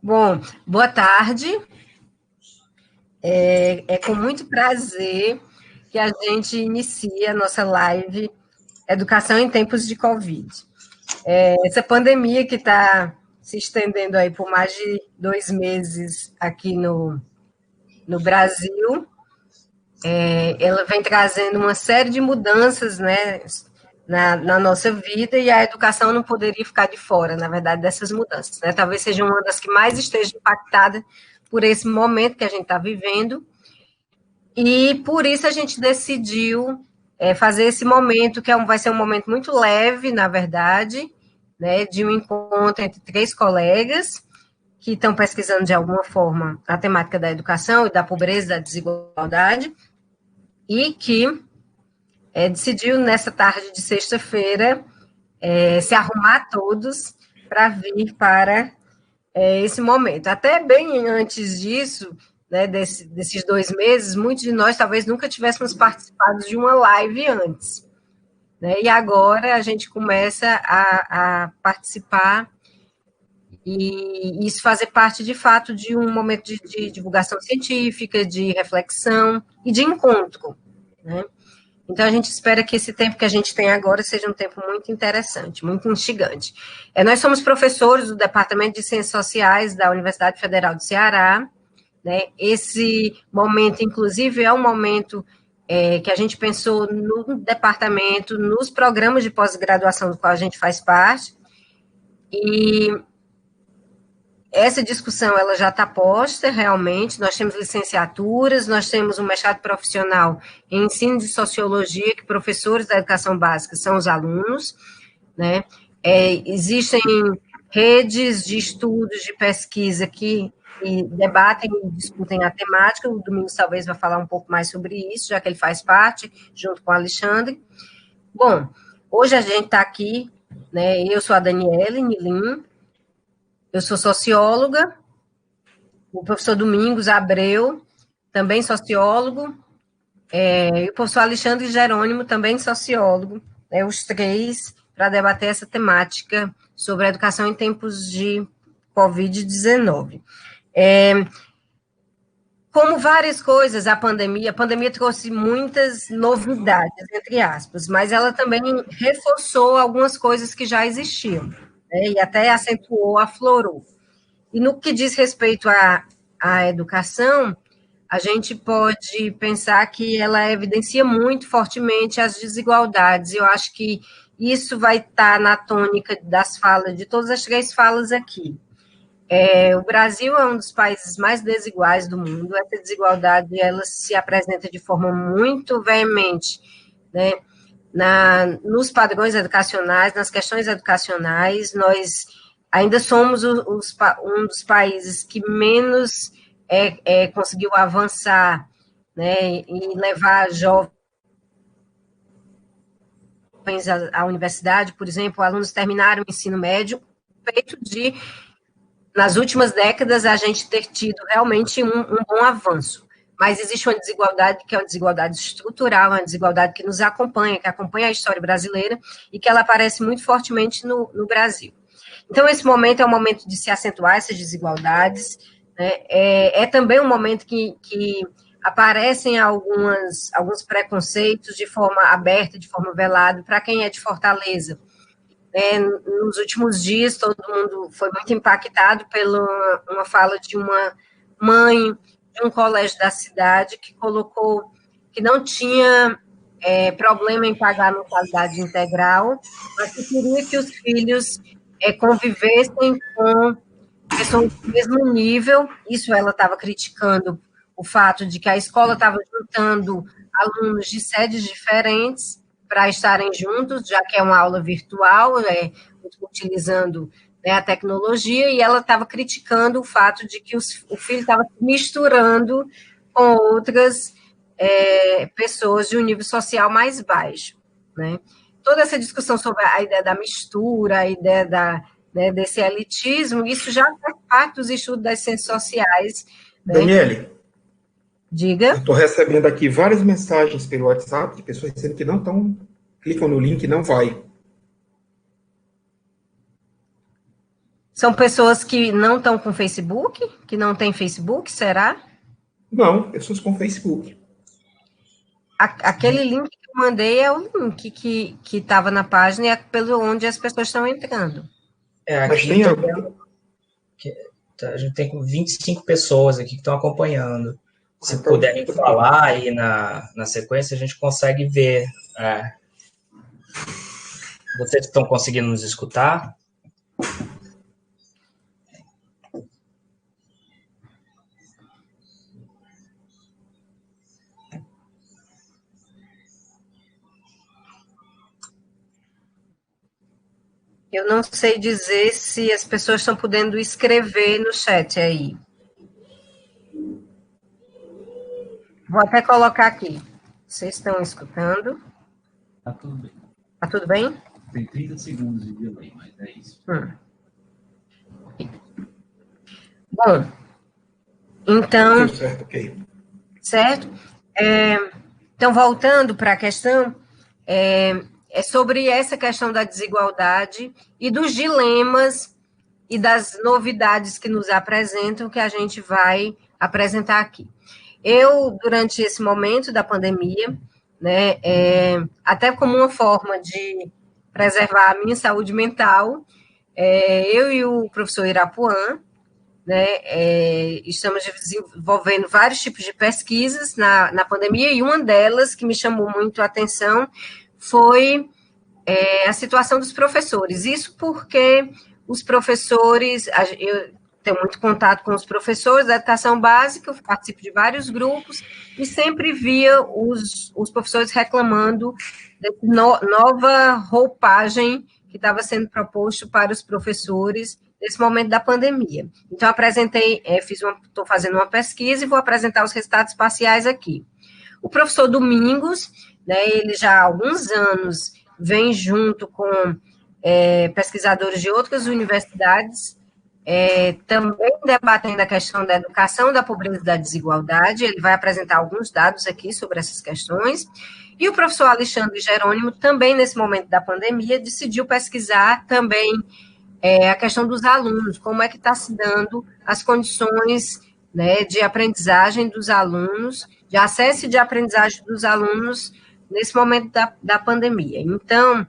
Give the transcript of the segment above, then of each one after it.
Bom, boa tarde. É com muito prazer que a gente inicia a nossa live Educação em Tempos de Covid. Essa pandemia que está se estendendo aí por mais de 2 meses aqui no Brasil, ela vem trazendo uma série de mudanças, né, na nossa vida, e a educação não poderia ficar de fora, na verdade, dessas mudanças, né? Talvez seja uma das que mais esteja impactada por esse momento que a gente está vivendo, e por isso a gente decidiu fazer esse momento, que vai ser um momento muito leve, na verdade, né, de um encontro entre três colegas que estão pesquisando de alguma forma a temática da educação e da pobreza, da desigualdade, e que decidiu, nessa tarde de sexta-feira, se arrumar todos para vir para esse momento. Até bem antes disso, né, desses 2 meses, muitos de nós talvez nunca tivéssemos participado de uma live antes. Né, e agora a gente começa a participar e isso fazer parte, de fato, de um momento de divulgação científica, de reflexão e de encontro. Né? Então, a gente espera que esse tempo que a gente tem agora seja um tempo muito interessante, muito instigante. Nós somos professores do Departamento de Ciências Sociais da Universidade Federal do Ceará. Né? Esse momento, inclusive, é um momento que a gente pensou no departamento, nos programas de pós-graduação do qual a gente faz parte, e essa discussão ela já está posta, realmente. Nós temos licenciaturas, nós temos um mestrado profissional em ensino de sociologia, que professores da educação básica são os alunos, né? Existem redes de estudos, de pesquisa que debatem e discutem a temática. O Domingos talvez vai falar um pouco mais sobre isso, já que ele faz parte, junto com o Alexandre. Bom, hoje a gente está aqui, né? Eu sou a Daniele Nilim, eu sou socióloga, o professor Domingos Abreu, também sociólogo, e o professor Alexandre Jerônimo, também sociólogo, os três, para debater essa temática sobre a educação em tempos de Covid-19. Como várias coisas, a pandemia trouxe muitas novidades, entre aspas, mas ela também reforçou algumas coisas que já existiam, né, e até acentuou, aflorou. E no que diz respeito à educação, a gente pode pensar que ela evidencia muito fortemente as desigualdades. Eu acho que isso vai estar na tônica das falas, de todas as três falas aqui. O Brasil é um dos países mais desiguais do mundo. Essa desigualdade ela se apresenta de forma muito veemente, né, nos padrões educacionais, nas questões educacionais. Nós ainda somos um dos países que menos conseguiu avançar, né, e levar jovens à universidade. Por exemplo, alunos terminaram o ensino médio, feito de, nas últimas décadas, a gente ter tido realmente um bom avanço. Mas existe uma desigualdade que é uma desigualdade estrutural, uma desigualdade que nos acompanha, que acompanha a história brasileira e que ela aparece muito fortemente no Brasil. Então, esse momento é um momento de se acentuar essas desigualdades, né? Também um momento que aparecem alguns preconceitos de forma aberta, de forma velada, para quem é de Fortaleza. Nos últimos dias, todo mundo foi muito impactado pela uma fala de uma mãe de um colégio da cidade que colocou que não tinha problema em pagar a mensalidade integral, mas que queria que os filhos convivessem com pessoas do mesmo nível. Isso ela estava criticando o fato de que a escola estava juntando alunos de sedes diferentes para estarem juntos, já que é uma aula virtual, utilizando, né, a tecnologia, e ela estava criticando o fato de que o filho estava misturando com outras pessoas de um nível social mais baixo. Né? Toda essa discussão sobre a ideia da mistura, a ideia desse elitismo, isso já faz parte dos estudos das ciências sociais. Né? Daniele, diga. Eu estou recebendo aqui várias mensagens pelo WhatsApp de pessoas dizendo que não estão, clicam no link e não vai. São pessoas que não estão com Facebook? Que não têm Facebook, será? Não, pessoas com Facebook. Aquele link que eu mandei é o link que estava na página e é pelo onde as pessoas estão entrando. Mas tem a gente tem 25 pessoas aqui que estão acompanhando. Se puderem falar aí na sequência, a gente consegue ver. Vocês estão conseguindo nos escutar? Eu não sei dizer se as pessoas estão podendo escrever no chat aí. Vou até colocar aqui. Vocês estão escutando? Tá tudo bem. Tá tudo bem? Tem 30 segundos de delay, mas é isso. Bom, então... Tudo certo, ok. Certo? Então, voltando para a questão, é sobre essa questão da desigualdade e dos dilemas e das novidades que nos apresentam, que a gente vai apresentar aqui. Eu, durante esse momento da pandemia, né, até como uma forma de preservar a minha saúde mental, eu e o professor Irapuã, né, estamos desenvolvendo vários tipos de pesquisas na pandemia, e uma delas que me chamou muito a atenção foi a situação dos professores. Isso porque os professores, eu tenho muito contato com os professores da educação básica, eu participo de vários grupos, e sempre via os professores reclamando dessa nova roupagem que estava sendo proposto para os professores nesse momento da pandemia. Então, estou fazendo uma pesquisa e vou apresentar os resultados parciais aqui. O professor Domingos, né, ele já há alguns anos vem junto com pesquisadores de outras universidades, também debatendo a questão da educação, da pobreza e da desigualdade. Ele vai apresentar alguns dados aqui sobre essas questões. E o professor Alexandre Jerônimo, também nesse momento da pandemia, decidiu pesquisar também a questão dos alunos, como é que está se dando as condições, né, de aprendizagem dos alunos, de acesso e de aprendizagem dos alunos nesse momento da pandemia. Então,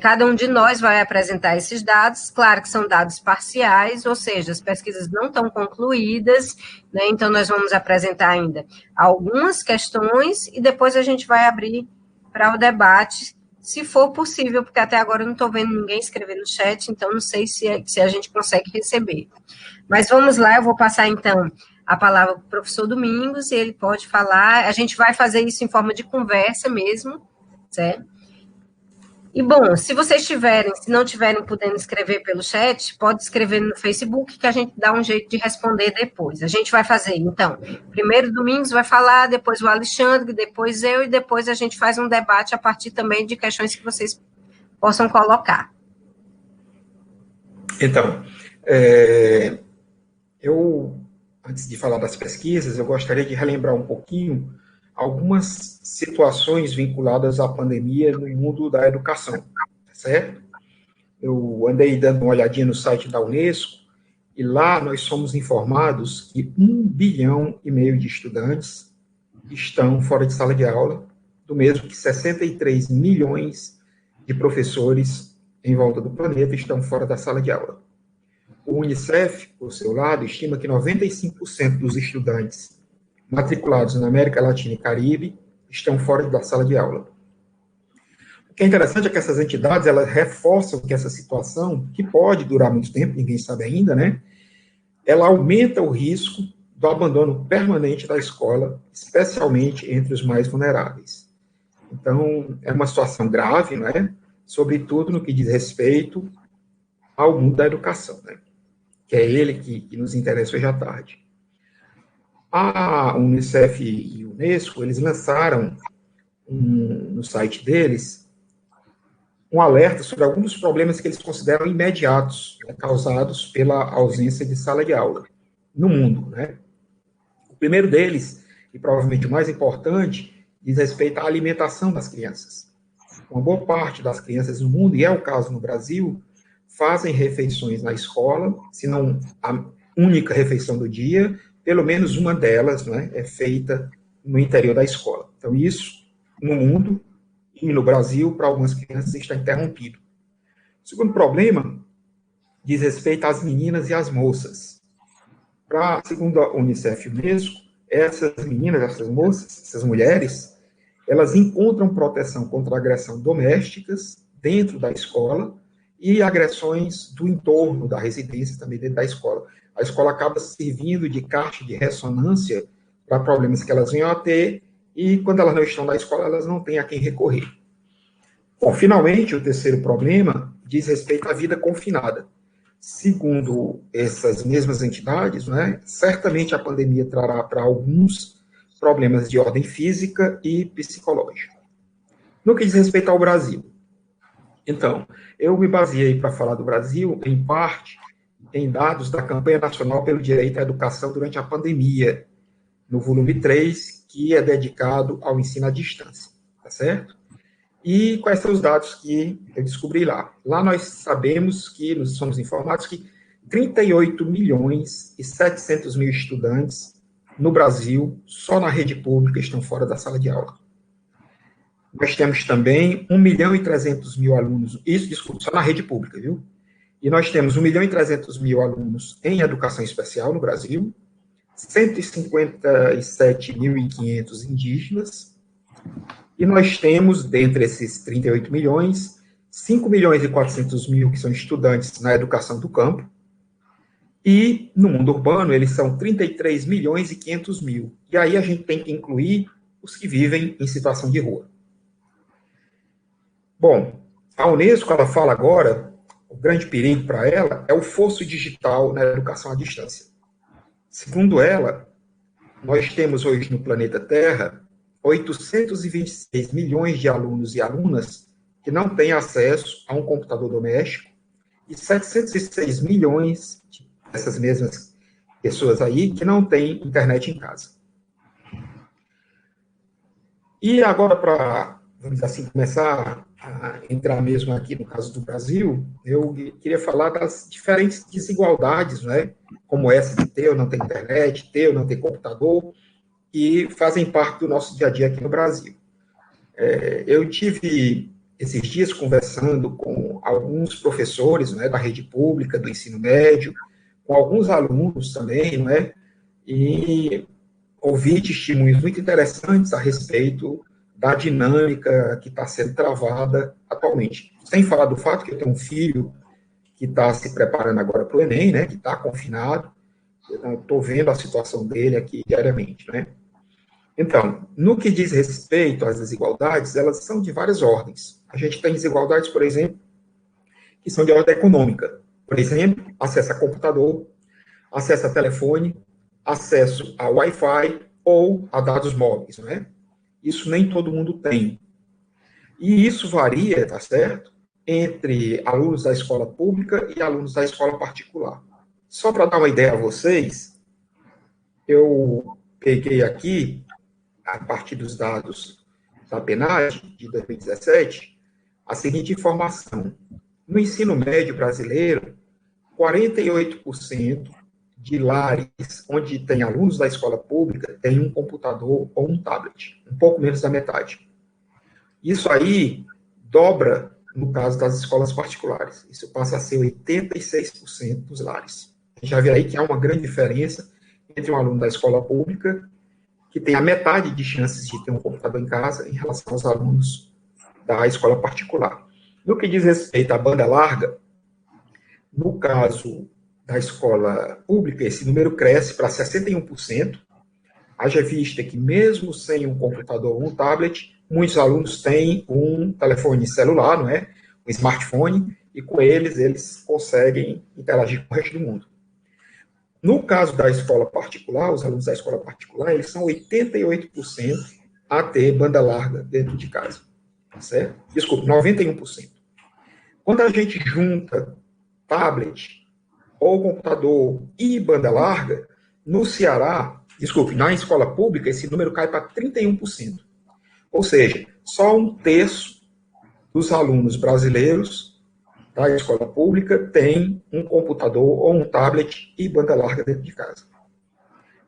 cada um de nós vai apresentar esses dados, claro que são dados parciais, ou seja, as pesquisas não estão concluídas, né, então nós vamos apresentar ainda algumas questões e depois a gente vai abrir para o debate, se for possível, porque até agora eu não estou vendo ninguém escrever no chat, então não sei se a gente consegue receber. Mas vamos lá, eu vou passar então a palavra para o professor Domingos, e ele pode falar, a gente vai fazer isso em forma de conversa mesmo, certo? E, bom, se não estiverem podendo escrever pelo chat, pode escrever no Facebook, que a gente dá um jeito de responder depois. A gente vai fazer, então, primeiro o Domingos vai falar, depois o Alexandre, depois eu, e depois a gente faz um debate a partir também de questões que vocês possam colocar. Então, antes de falar das pesquisas, eu gostaria de relembrar um pouquinho algumas situações vinculadas à pandemia no mundo da educação, certo? Eu andei dando uma olhadinha no site da Unesco, e lá nós somos informados que 1,5 bilhão de estudantes estão fora de sala de aula, do mesmo que 63 milhões de professores em volta do planeta estão fora da sala de aula. O Unicef, por seu lado, estima que 95% dos estudantes matriculados na América Latina e Caribe estão fora da sala de aula. O que é interessante é que essas entidades, elas reforçam que essa situação, que pode durar muito tempo, ninguém sabe ainda, né? Ela aumenta o risco do abandono permanente da escola, especialmente entre os mais vulneráveis. Então, é uma situação grave, né? Sobretudo no que diz respeito ao mundo da educação, né? Que é ele que nos interessa hoje à tarde. A Unicef e o Unesco, eles lançaram no site deles um alerta sobre alguns dos problemas que eles consideram imediatos, né, causados pela ausência de sala de aula no mundo, né? O primeiro deles, e provavelmente o mais importante, diz respeito à alimentação das crianças. Uma boa parte das crianças no mundo, e é o caso no Brasil, fazem refeições na escola, se não a única refeição do dia, pelo menos uma delas, né, é feita no interior da escola. Então, isso, no mundo e no Brasil, para algumas crianças, está interrompido. O segundo problema diz respeito às meninas e às moças. Segundo a Unicef e o Unesco, essas meninas, essas moças, essas mulheres, elas encontram proteção contra agressão domésticas dentro da escola e agressões do entorno da residência, também dentro da escola. A escola acaba servindo de caixa de ressonância para problemas que elas venham a ter, e quando elas não estão na escola, elas não têm a quem recorrer. Bom, finalmente, o terceiro problema diz respeito à vida confinada. Segundo essas mesmas entidades, né, certamente a pandemia trará para alguns problemas de ordem física e psicológica. No que diz respeito ao Brasil, então, eu me baseei para falar do Brasil, em parte, em dados da Campanha Nacional pelo Direito à Educação durante a pandemia, no volume 3, que é dedicado ao ensino à distância, tá certo? E quais são os dados que eu descobri lá? Lá nós sabemos que, nós somos informados que 38 milhões e 700 mil estudantes no Brasil, só na rede pública, estão fora da sala de aula. Nós temos também 1 milhão e 300 mil alunos, isso, desculpa, só na rede pública, viu? E nós temos 1 milhão e 300 mil alunos em educação especial no Brasil, 157.500 indígenas, e nós temos, dentre esses 38 milhões, 5 milhões e 400 mil que são estudantes na educação do campo, e no mundo urbano eles são 33 milhões e 500 mil. E aí a gente tem que incluir os que vivem em situação de rua. Bom, a Unesco, ela fala agora, o grande perigo para ela é o fosso digital na educação à distância. Segundo ela, nós temos hoje no planeta Terra 826 milhões de alunos e alunas que não têm acesso a um computador doméstico e 706 milhões dessas mesmas pessoas aí que não têm internet em casa. E agora, para, vamos dizer assim, começar a entrar mesmo aqui no caso do Brasil, eu queria falar das diferentes desigualdades, né, como essa de ter ou não ter internet, ter ou não ter computador, que fazem parte do nosso dia a dia aqui no Brasil. Eu tive esses dias conversando com alguns professores, né, da rede pública, do ensino médio, com alguns alunos também, né, e ouvi testemunhos muito interessantes a respeito da dinâmica que está sendo travada atualmente. Sem falar do fato que eu tenho um filho que está se preparando agora para o Enem, né, que está confinado, estou vendo a situação dele aqui diariamente, né. Então, no que diz respeito às desigualdades, elas são de várias ordens. A gente tem desigualdades, por exemplo, que são de ordem econômica. Por exemplo, acesso a computador, acesso a telefone, acesso a Wi-Fi ou a dados móveis, né? Isso nem todo mundo tem. E isso varia, tá certo? Entre alunos da escola pública e alunos da escola particular. Só para dar uma ideia a vocês, eu peguei aqui, a partir dos dados da PNAD, de 2017, a seguinte informação. No ensino médio brasileiro, 48% de lares onde tem alunos da escola pública tem um computador ou um tablet, um pouco menos da metade. Isso aí dobra no caso das escolas particulares. Isso passa a ser 86% dos lares. A gente já vê aí que há uma grande diferença entre um aluno da escola pública, que tem a metade de chances de ter um computador em casa, em relação aos alunos da escola particular. No que diz respeito à banda larga, no caso da escola pública, esse número cresce para 61%, haja vista que mesmo sem um computador ou um tablet, muitos alunos têm um telefone celular, não é? Um smartphone, e com eles conseguem interagir com o resto do mundo. No caso da escola particular, os alunos da escola particular, eles são 88% a ter banda larga dentro de casa, certo? Desculpa, 91%. Quando a gente junta tablet, ou computador e banda larga, no Ceará, na escola pública, esse número cai para 31%. Ou seja, só 1/3 dos alunos brasileiros da escola pública tem um computador ou um tablet e banda larga dentro de casa.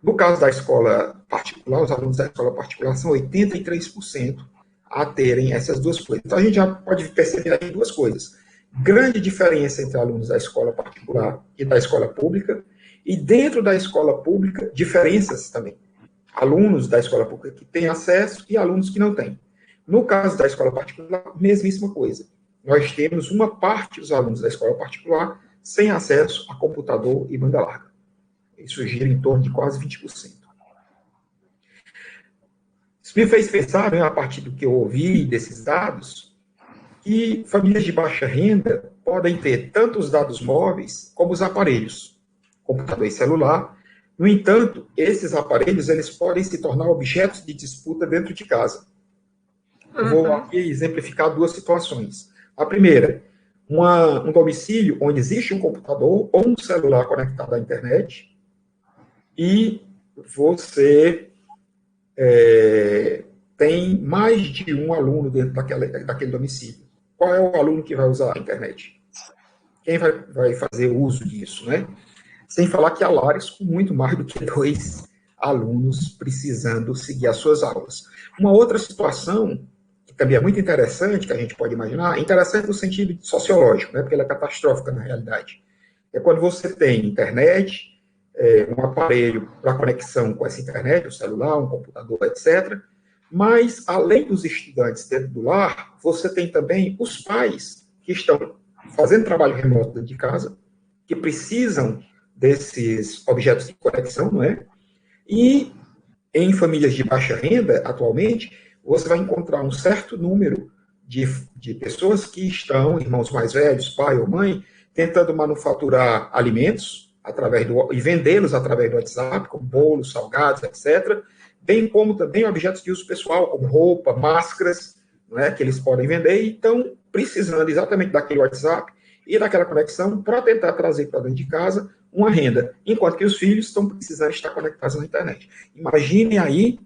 No caso da escola particular, os alunos da escola particular são 83% a terem essas duas coisas. Então, a gente já pode perceber aí duas coisas. Grande diferença entre alunos da escola particular e da escola pública, e dentro da escola pública, diferenças também. Alunos da escola pública que têm acesso e alunos que não têm. No caso da escola particular, mesmíssima coisa. Nós temos uma parte dos alunos da escola particular sem acesso a computador e banda larga. Isso gira em torno de quase 20%. Isso me fez pensar, né, a partir do que eu ouvi desses dados, que famílias de baixa renda podem ter tanto os dados móveis como os aparelhos, computador e celular. No entanto, esses aparelhos eles podem se tornar objetos de disputa dentro de casa. Eu vou aqui exemplificar duas situações. A primeira, um domicílio onde existe um computador ou um celular conectado à internet e você tem mais de um aluno dentro daquele domicílio. Qual é o aluno que vai usar a internet? Quem vai fazer uso disso, né? Sem falar que há lares com muito mais do que 2 alunos precisando seguir as suas aulas. Uma outra situação, que também é muito interessante, que a gente pode imaginar, interessante no sentido sociológico, né? Porque ela é catastrófica na realidade. É quando você tem internet, um aparelho para conexão com essa internet, um celular, um computador, etc. Mas, além dos estudantes dentro do lar, você tem também os pais que estão fazendo trabalho remoto dentro de casa, que precisam desses objetos de conexão, não é? E em famílias de baixa renda, atualmente, você vai encontrar um certo número de pessoas que estão, irmãos mais velhos, pai ou mãe, tentando manufaturar alimentos e vendê-los através do WhatsApp, como bolos, salgados, etc., bem como também objetos de uso pessoal, como roupa, máscaras, não é, que eles podem vender, e estão precisando exatamente daquele WhatsApp e daquela conexão para tentar trazer para dentro de casa uma renda, enquanto que os filhos estão precisando estar conectados na internet. Imaginem aí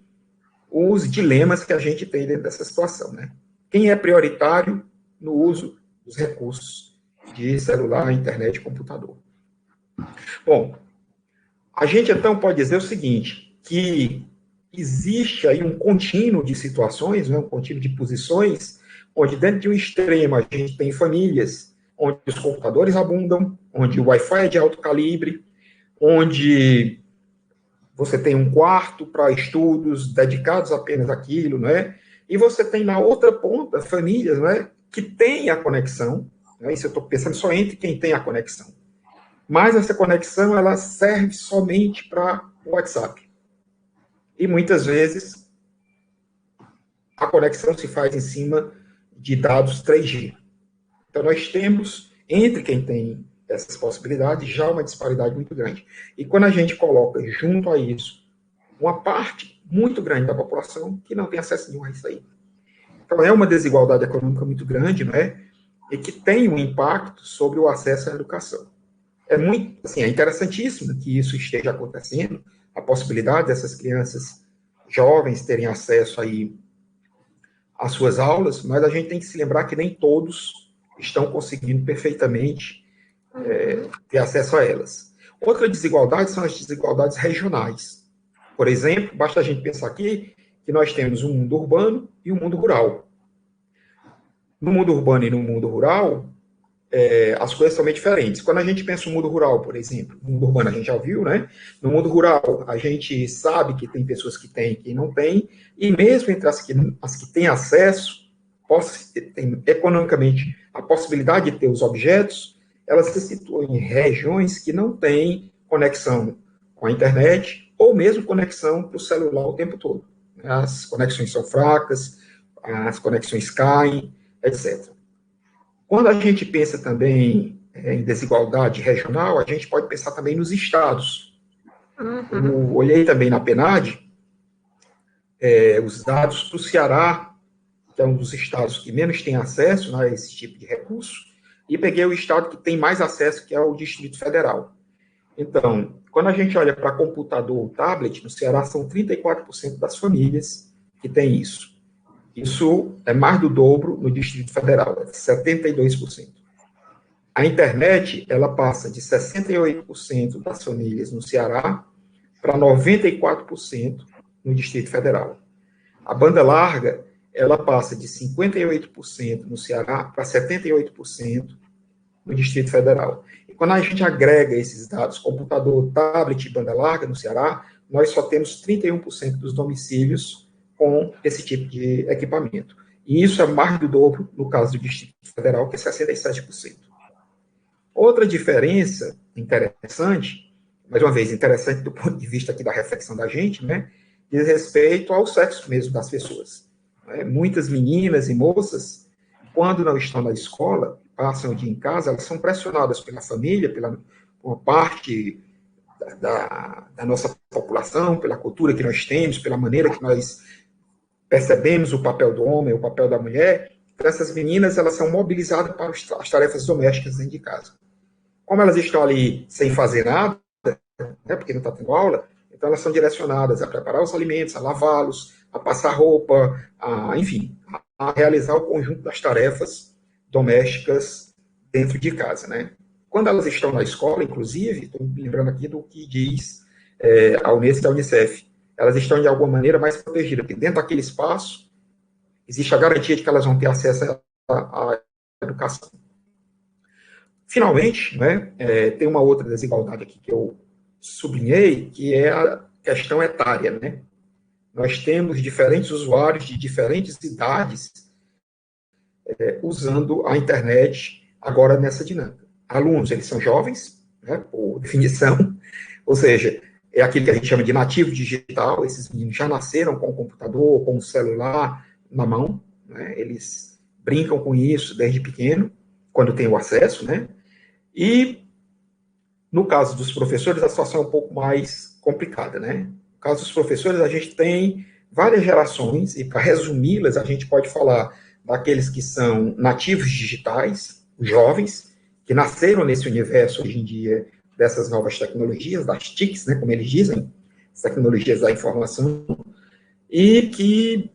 os dilemas que a gente tem dentro dessa situação, né? Quem é prioritário no uso dos recursos de celular, internet e computador? Bom, a gente então pode dizer o seguinte, que existe aí um contínuo de situações, né, um contínuo de posições, onde dentro de um extremo a gente tem famílias onde os computadores abundam, onde o Wi-Fi é de alto calibre, onde você tem um quarto para estudos dedicados apenas àquilo, não é? E você tem na outra ponta famílias, não é, que têm a conexão, né? Isso eu estou pensando só entre quem tem a conexão. Mas essa conexão, ela serve somente para o WhatsApp. E muitas vezes a conexão se faz em cima de dados 3G. Então nós temos, entre quem tem essas possibilidades, já uma disparidade muito grande. E quando a gente coloca junto a isso uma parte muito grande da população que não tem acesso nenhum a isso aí. Então é uma desigualdade econômica muito grande, não é? E que tem um impacto sobre o acesso à educação. É interessantíssimo que isso esteja acontecendo, a possibilidade dessas crianças jovens terem acesso aí às suas aulas, mas a gente tem que se lembrar que nem todos estão conseguindo perfeitamente ter acesso a elas. Outra desigualdade são as desigualdades regionais. Por exemplo, basta a gente pensar aqui que nós temos um mundo urbano e um mundo rural. No mundo urbano e no mundo rural, as coisas são meio diferentes. Quando a gente pensa no mundo rural, por exemplo, no mundo urbano a gente já viu, né? No mundo rural, a gente sabe que tem pessoas que têm e que não têm, e mesmo entre as que têm acesso, tem economicamente a possibilidade de ter os objetos, elas se situam em regiões que não têm conexão com a internet, ou mesmo conexão para o celular o tempo todo. As conexões são fracas, as conexões caem, etc. Quando a gente pensa também em desigualdade regional, a gente pode pensar também nos estados. Eu olhei também na PNAD, os dados do Ceará, que é um dos estados que menos tem acesso, né, a esse tipo de recurso, e peguei o estado que tem mais acesso, que é o Distrito Federal. Então, quando a gente olha para computador ou tablet, no Ceará são 34% das famílias que têm isso. Isso é mais do dobro no Distrito Federal, é 72%. A internet, ela passa de 68% das famílias no Ceará para 94% no Distrito Federal. A banda larga, ela passa de 58% no Ceará para 78% no Distrito Federal. E quando a gente agrega esses dados, computador, tablet e banda larga no Ceará, nós só temos 31% dos domicílios com esse tipo de equipamento. E isso é mais do dobro no caso do Distrito Federal, que é 67%. Outra diferença interessante, mais uma vez, interessante do ponto de vista aqui da reflexão da gente, né, diz respeito ao sexo mesmo das pessoas. Muitas meninas e moças, quando não estão na escola, passam o dia em casa, elas são pressionadas pela família, pela uma parte da nossa população, pela cultura que nós temos, pela maneira que nós percebemos o papel do homem, o papel da mulher. Então, essas meninas, elas são mobilizadas para as tarefas domésticas dentro de casa. Como elas estão ali sem fazer nada, né, porque não está tendo aula, então elas são direcionadas a preparar os alimentos, a lavá-los, a passar roupa, enfim, a realizar o conjunto das tarefas domésticas dentro de casa, né? Quando elas estão na escola, inclusive, estou me lembrando aqui do que diz a Unesco e a Unicef, elas estão de alguma maneira mais protegidas, porque dentro daquele espaço existe a garantia de que elas vão ter acesso à educação. Finalmente, né, tem uma outra desigualdade aqui que eu sublinhei, que é a questão etária, né? Nós temos diferentes usuários de diferentes idades usando a internet agora nessa dinâmica. Alunos, eles são jovens, né, por definição, ou seja, é aquilo que a gente chama de nativo digital, esses meninos já nasceram com o computador, com o celular na mão, né, eles brincam com isso desde pequeno, quando tem o acesso, né, e no caso dos professores, a situação é um pouco mais complicada, né? No caso dos professores, a gente tem várias gerações, e para resumi-las, a gente pode falar daqueles que são nativos digitais, os jovens, que nasceram nesse universo, hoje em dia, dessas novas tecnologias, das TICs, né, como eles dizem, as tecnologias da informação, e que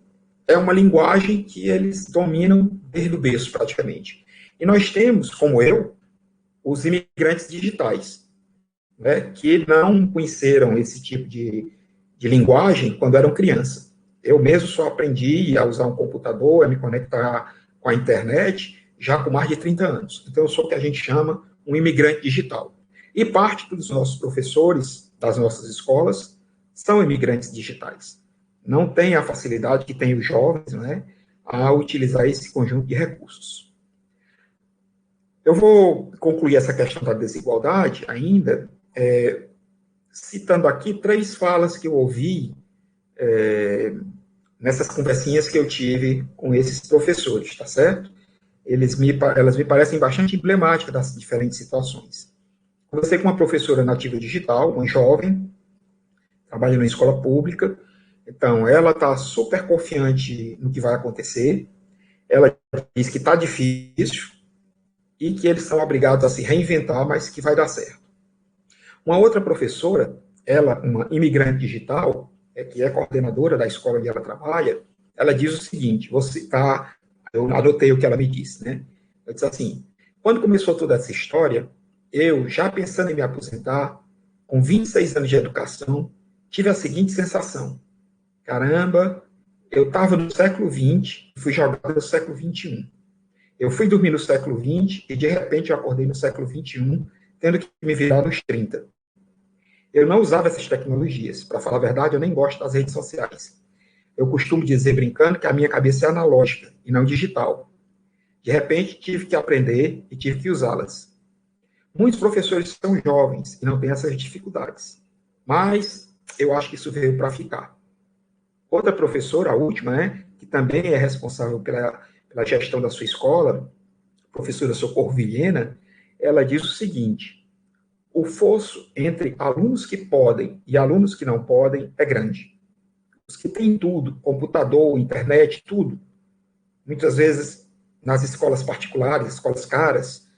é uma linguagem que eles dominam desde o berço, praticamente. E nós temos, como eu, os imigrantes digitais, né, que não conheceram esse tipo de linguagem quando eram criança. Eu mesmo só aprendi a usar um computador, a me conectar com a internet, já com mais de 30 anos. Então, eu sou o que a gente chama um imigrante digital. E parte dos nossos professores, das nossas escolas, são imigrantes digitais. Não tem a facilidade que tem os jovens, né, a utilizar esse conjunto de recursos. Eu vou concluir essa questão da desigualdade ainda, citando aqui 3 falas que eu ouvi nessas conversinhas que eu tive com esses professores, tá certo? Elas me parecem bastante emblemáticas das diferentes situações. Conversei com uma professora nativa digital, uma jovem, trabalha numa escola pública, então ela está super confiante no que vai acontecer, ela diz que está difícil, e que eles são obrigados a se reinventar, mas que vai dar certo. Uma outra professora, ela, uma imigrante digital, que é coordenadora da escola onde ela trabalha, ela diz o seguinte, eu adotei o que ela me disse, né? Ela disse assim, quando começou toda essa história, eu, já pensando em me aposentar, com 26 anos de educação, tive a seguinte sensação, caramba, eu estava no século XX, fui jogado no século XXI. Eu fui dormir no século XX e, de repente, eu acordei no século XXI, tendo que me virar nos 30. Eu não usava essas tecnologias. Para falar a verdade, eu nem gosto das redes sociais. Eu costumo dizer, brincando, que a minha cabeça é analógica e não digital. De repente, tive que aprender e tive que usá-las. Muitos professores são jovens e não têm essas dificuldades. Mas eu acho que isso veio para ficar. Outra professora, a última, né, que também é responsável pela gestão da sua escola, a professora Socorro Vilhena, ela diz o seguinte, o fosso entre alunos que podem e alunos que não podem é grande. Os que têm tudo, computador, internet, tudo, muitas vezes nas escolas particulares, escolas caras,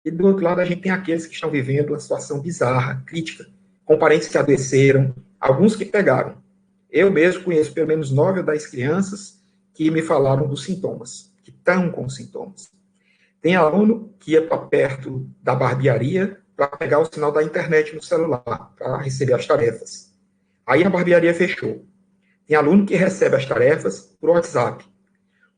e do outro lado a gente tem aqueles que estão vivendo uma situação bizarra, crítica, com parentes que adoeceram, alguns que pegaram. Eu mesmo conheço pelo menos 9 ou 10 crianças que me falaram dos sintomas, que estão com sintomas. Tem aluno que ia para perto da barbearia para pegar o sinal da internet no celular, para receber as tarefas. Aí a barbearia fechou. Tem aluno que recebe as tarefas por WhatsApp.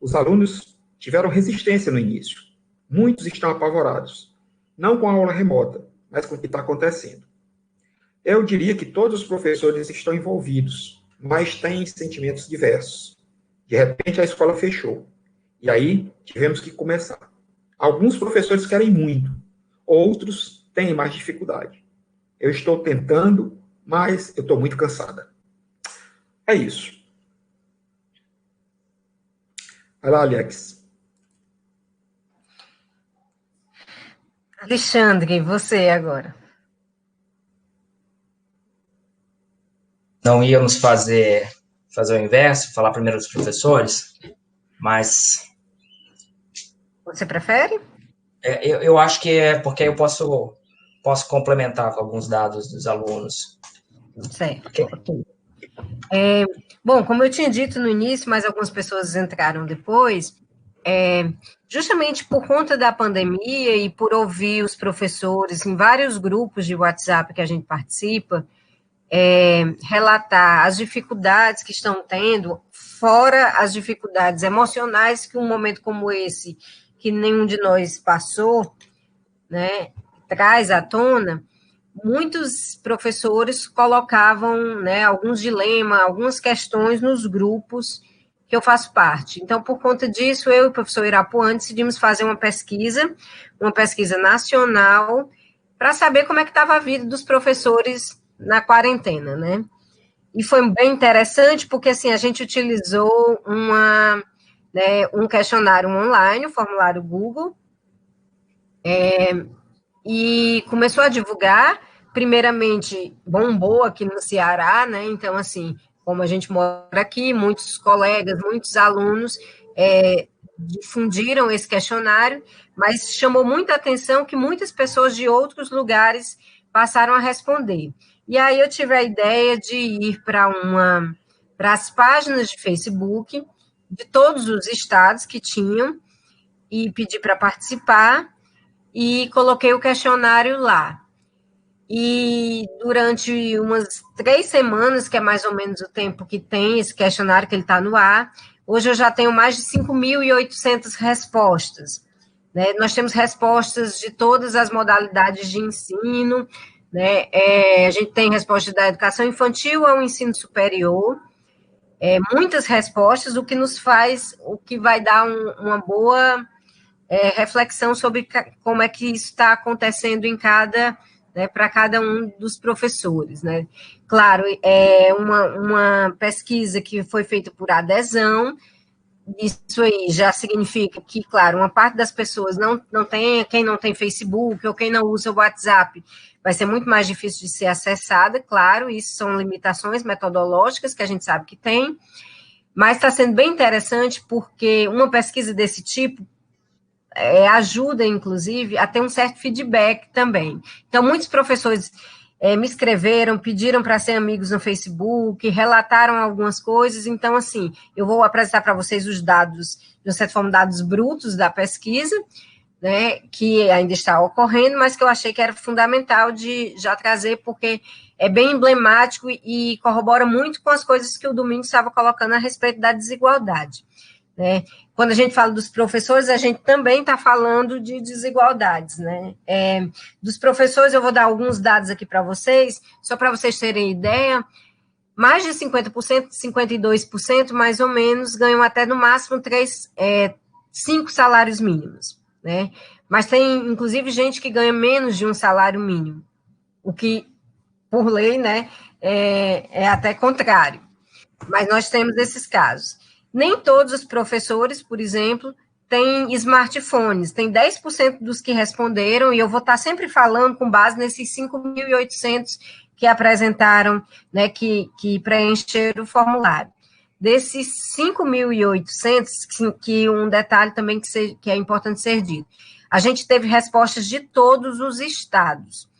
Os alunos tiveram resistência no início. Muitos estão apavorados. Não com a aula remota, mas com o que está acontecendo. Eu diria que todos os professores estão envolvidos, mas têm sentimentos diversos. De repente, a escola fechou. E aí, tivemos que começar. Alguns professores querem muito, outros têm mais dificuldade. Eu estou tentando, mas eu estou muito cansada. É isso. Vai lá, Alex. Alexandre, você agora. Não íamos fazer o inverso, falar primeiro dos professores, mas... Você prefere? Eu acho que é porque eu posso complementar com alguns dados dos alunos. Certo. Bom, como eu tinha dito no início, mas algumas pessoas entraram depois, justamente por conta da pandemia e por ouvir os professores em vários grupos de WhatsApp que a gente participa, relatar as dificuldades que estão tendo, fora as dificuldades emocionais que um momento como esse, que nenhum de nós passou, né, traz à tona. Muitos professores colocavam, né, alguns dilemas, algumas questões nos grupos que eu faço parte. Então, por conta disso, eu e o professor Irapuã decidimos fazer uma pesquisa nacional, para saber como é que estava a vida dos professores na quarentena, né? E foi bem interessante, porque, assim, a gente utilizou um questionário online, um formulário Google, e começou a divulgar. Primeiramente, bombou aqui no Ceará, né? Então, assim, como a gente mora aqui, muitos colegas, muitos alunos difundiram esse questionário, mas chamou muita atenção que muitas pessoas de outros lugares passaram a responder. E aí eu tive a ideia de ir para as páginas de Facebook de todos os estados que tinham e pedir para participar, e coloquei o questionário lá. E durante umas 3 semanas, que é mais ou menos o tempo que tem esse questionário, que ele está no ar, hoje eu já tenho mais de 5.800 respostas. Né? Nós temos respostas de todas as modalidades de ensino, né? A gente tem resposta da educação infantil ao ensino superior, muitas respostas, o que vai dar uma boa reflexão sobre como é que isso está acontecendo para cada um dos professores, né? Claro, é uma pesquisa que foi feita por adesão. Isso aí já significa que, claro, uma parte das pessoas não tem, quem não tem Facebook ou quem não usa o WhatsApp, vai ser muito mais difícil de ser acessada, claro, isso são limitações metodológicas que a gente sabe que tem, mas está sendo bem interessante porque uma pesquisa desse tipo ajuda, inclusive, a ter um certo feedback também. Então, muitos professores me escreveram, pediram para ser amigos no Facebook, relataram algumas coisas. Então, assim, eu vou apresentar para vocês os dados, de uma certa forma, dados brutos da pesquisa, né, que ainda está ocorrendo, mas que eu achei que era fundamental de já trazer, porque é bem emblemático e corrobora muito com as coisas que o Domingos estava colocando a respeito da desigualdade. Né? Quando a gente fala dos professores, a gente também está falando de desigualdades, né? Dos professores, eu vou dar alguns dados aqui para vocês, só para vocês terem ideia, mais de 50%, 52%, mais ou menos, ganham até no máximo 5 salários mínimos, né? Mas tem, inclusive, gente que ganha menos de um salário mínimo, o que, por lei, né, é até contrário. Mas nós temos esses casos. Nem todos os professores, por exemplo, têm smartphones. Tem 10% dos que responderam, e eu vou estar sempre falando com base nesses 5.800 que apresentaram, né, que preencheram o formulário. Desses 5.800, que um detalhe também que é importante ser dito, a gente teve respostas de todos os estados.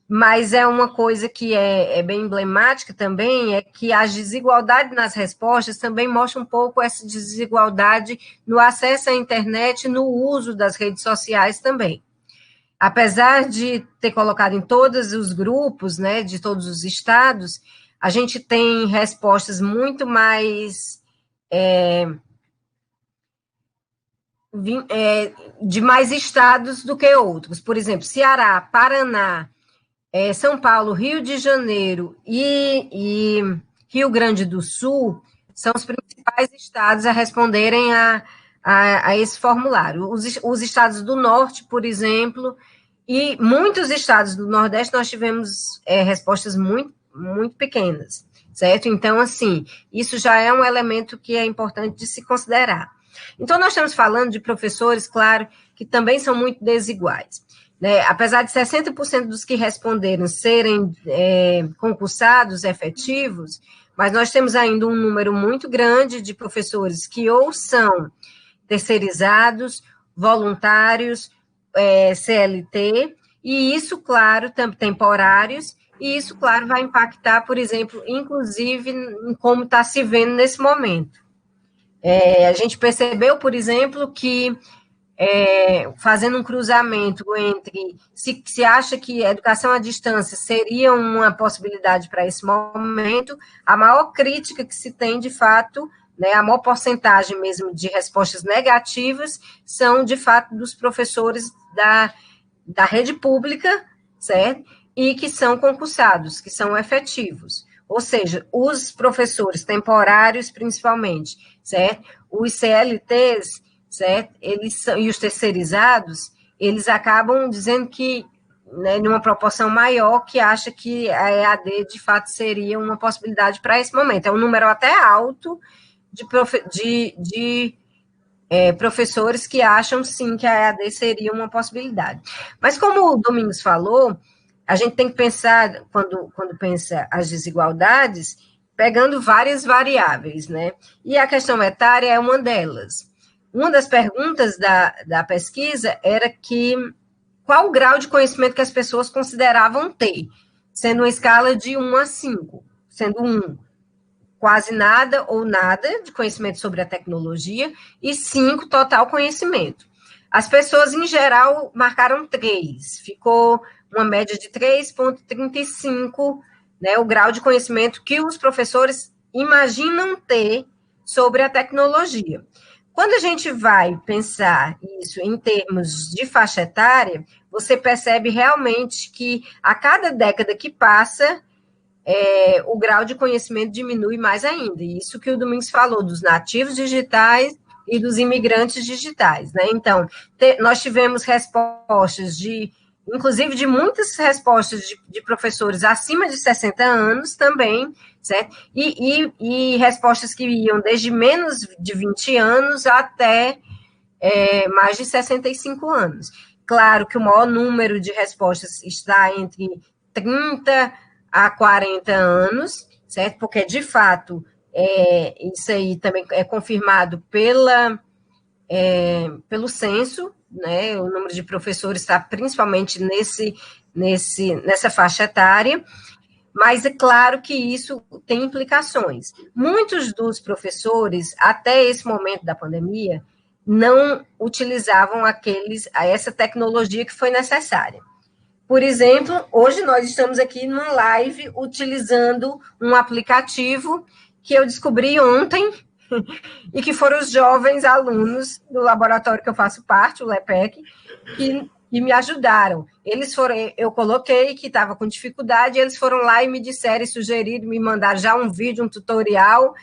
mas é uma coisa que é bem emblemática também, é que as desigualdades nas respostas também mostram um pouco essa desigualdade no acesso à internet, no uso das redes sociais também. Apesar de ter colocado em todos os grupos, né, de todos os estados, a gente tem respostas muito mais de mais estados do que outros. Por exemplo, Ceará, Paraná, São Paulo, Rio de Janeiro e Rio Grande do Sul são os principais estados a responderem a esse formulário. Os estados do Norte, por exemplo, e muitos estados do Nordeste, nós tivemos respostas muito, muito pequenas, certo? Então, assim, isso já é um elemento que é importante de se considerar. Então, nós estamos falando de professores, claro, que também são muito desiguais. Né? Apesar de 60% dos que responderam serem concursados efetivos, mas nós temos ainda um número muito grande de professores que ou são terceirizados, voluntários, CLT, e isso, claro, temporários, e isso, claro, vai impactar, por exemplo, inclusive em como está se vendo nesse momento. A gente percebeu, por exemplo, que fazendo um cruzamento entre se acha que a educação à distância seria uma possibilidade para esse momento, a maior crítica que se tem, de fato, né, a maior porcentagem mesmo de respostas negativas são, de fato, dos professores da rede pública, certo? E que são concursados, que são efetivos. Ou seja, os professores temporários, principalmente, certo? Os CLTs, certo? E os terceirizados, eles acabam dizendo que, né, numa proporção maior, que acha que a EAD, de fato, seria uma possibilidade para esse momento. É um número até alto de professores que acham, sim, que a EAD seria uma possibilidade. Mas, como o Domingos falou, a gente tem que pensar, quando pensa as desigualdades, pegando várias variáveis, né? E a questão etária é uma delas. Uma das perguntas da pesquisa era qual o grau de conhecimento que as pessoas consideravam ter, sendo uma escala de 1 a 5, sendo 1 quase nada ou nada de conhecimento sobre a tecnologia e 5 total conhecimento. As pessoas, em geral, marcaram 3, ficou uma média de 3,35, né, o grau de conhecimento que os professores imaginam ter sobre a tecnologia. Quando a gente vai pensar isso em termos de faixa etária, você percebe realmente que a cada década que passa, o grau de conhecimento diminui mais ainda. Isso que o Domingos falou, dos nativos digitais e dos imigrantes digitais, né? Então, nós tivemos respostas inclusive de muitas respostas de professores acima de 60 anos também, certo? E respostas que iam desde menos de 20 anos até mais de 65 anos. Claro que o maior número de respostas está entre 30 a 40 anos, certo? Porque, de fato, isso aí também é confirmado pelo censo, né? O número de professores está principalmente nessa faixa etária, mas é claro que isso tem implicações. Muitos dos professores, até esse momento da pandemia, não utilizavam essa tecnologia que foi necessária. Por exemplo, hoje nós estamos aqui numa live utilizando um aplicativo que eu descobri ontem e que foram os jovens alunos do laboratório que eu faço parte, o LEPEC, que me ajudaram. Eu coloquei que estava com dificuldade, e eles foram lá e me disseram, sugeriram, me mandaram já um vídeo, um tutorial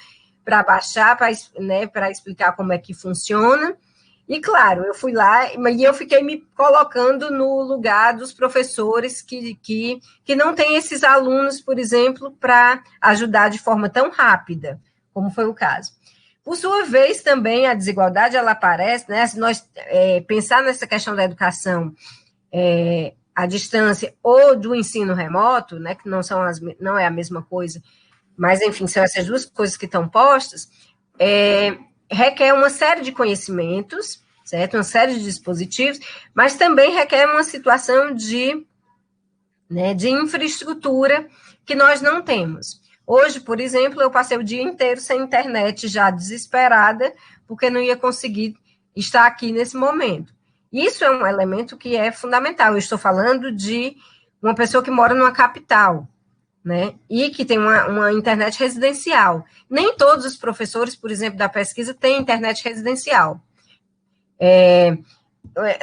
para baixar, para explicar como é que funciona. E, claro, eu fui lá e eu fiquei me colocando no lugar dos professores que não têm esses alunos, por exemplo, para ajudar de forma tão rápida, como foi o caso. Por sua vez, também, a desigualdade, ela aparece, né? Se nós pensar nessa questão da educação à distância ou do ensino remoto, né, que não é a mesma coisa, mas, enfim, são essas duas coisas que estão postas, requer uma série de conhecimentos, certo? Uma série de dispositivos, mas também requer uma situação de né, de infraestrutura que nós não temos. Hoje, por exemplo, eu passei o dia inteiro sem internet, já desesperada, porque não ia conseguir estar aqui nesse momento. Isso é um elemento que é fundamental. Eu estou falando de uma pessoa que mora numa capital, né, e que tem uma internet residencial. Nem todos os professores, por exemplo, da pesquisa, têm internet residencial. É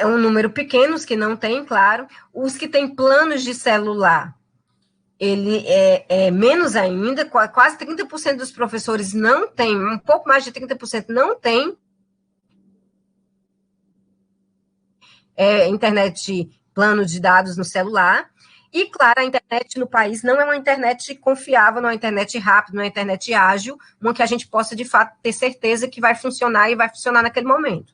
um número pequeno, os que não têm, claro. Os que têm planos de celular, ele é menos ainda, quase 30% dos professores não têm, um pouco mais de 30% não têm internet, plano de dados no celular. E, claro, a internet no país não é uma internet confiável, não é uma internet rápida, não é uma internet ágil, uma que a gente possa, de fato, ter certeza que vai funcionar e vai funcionar naquele momento,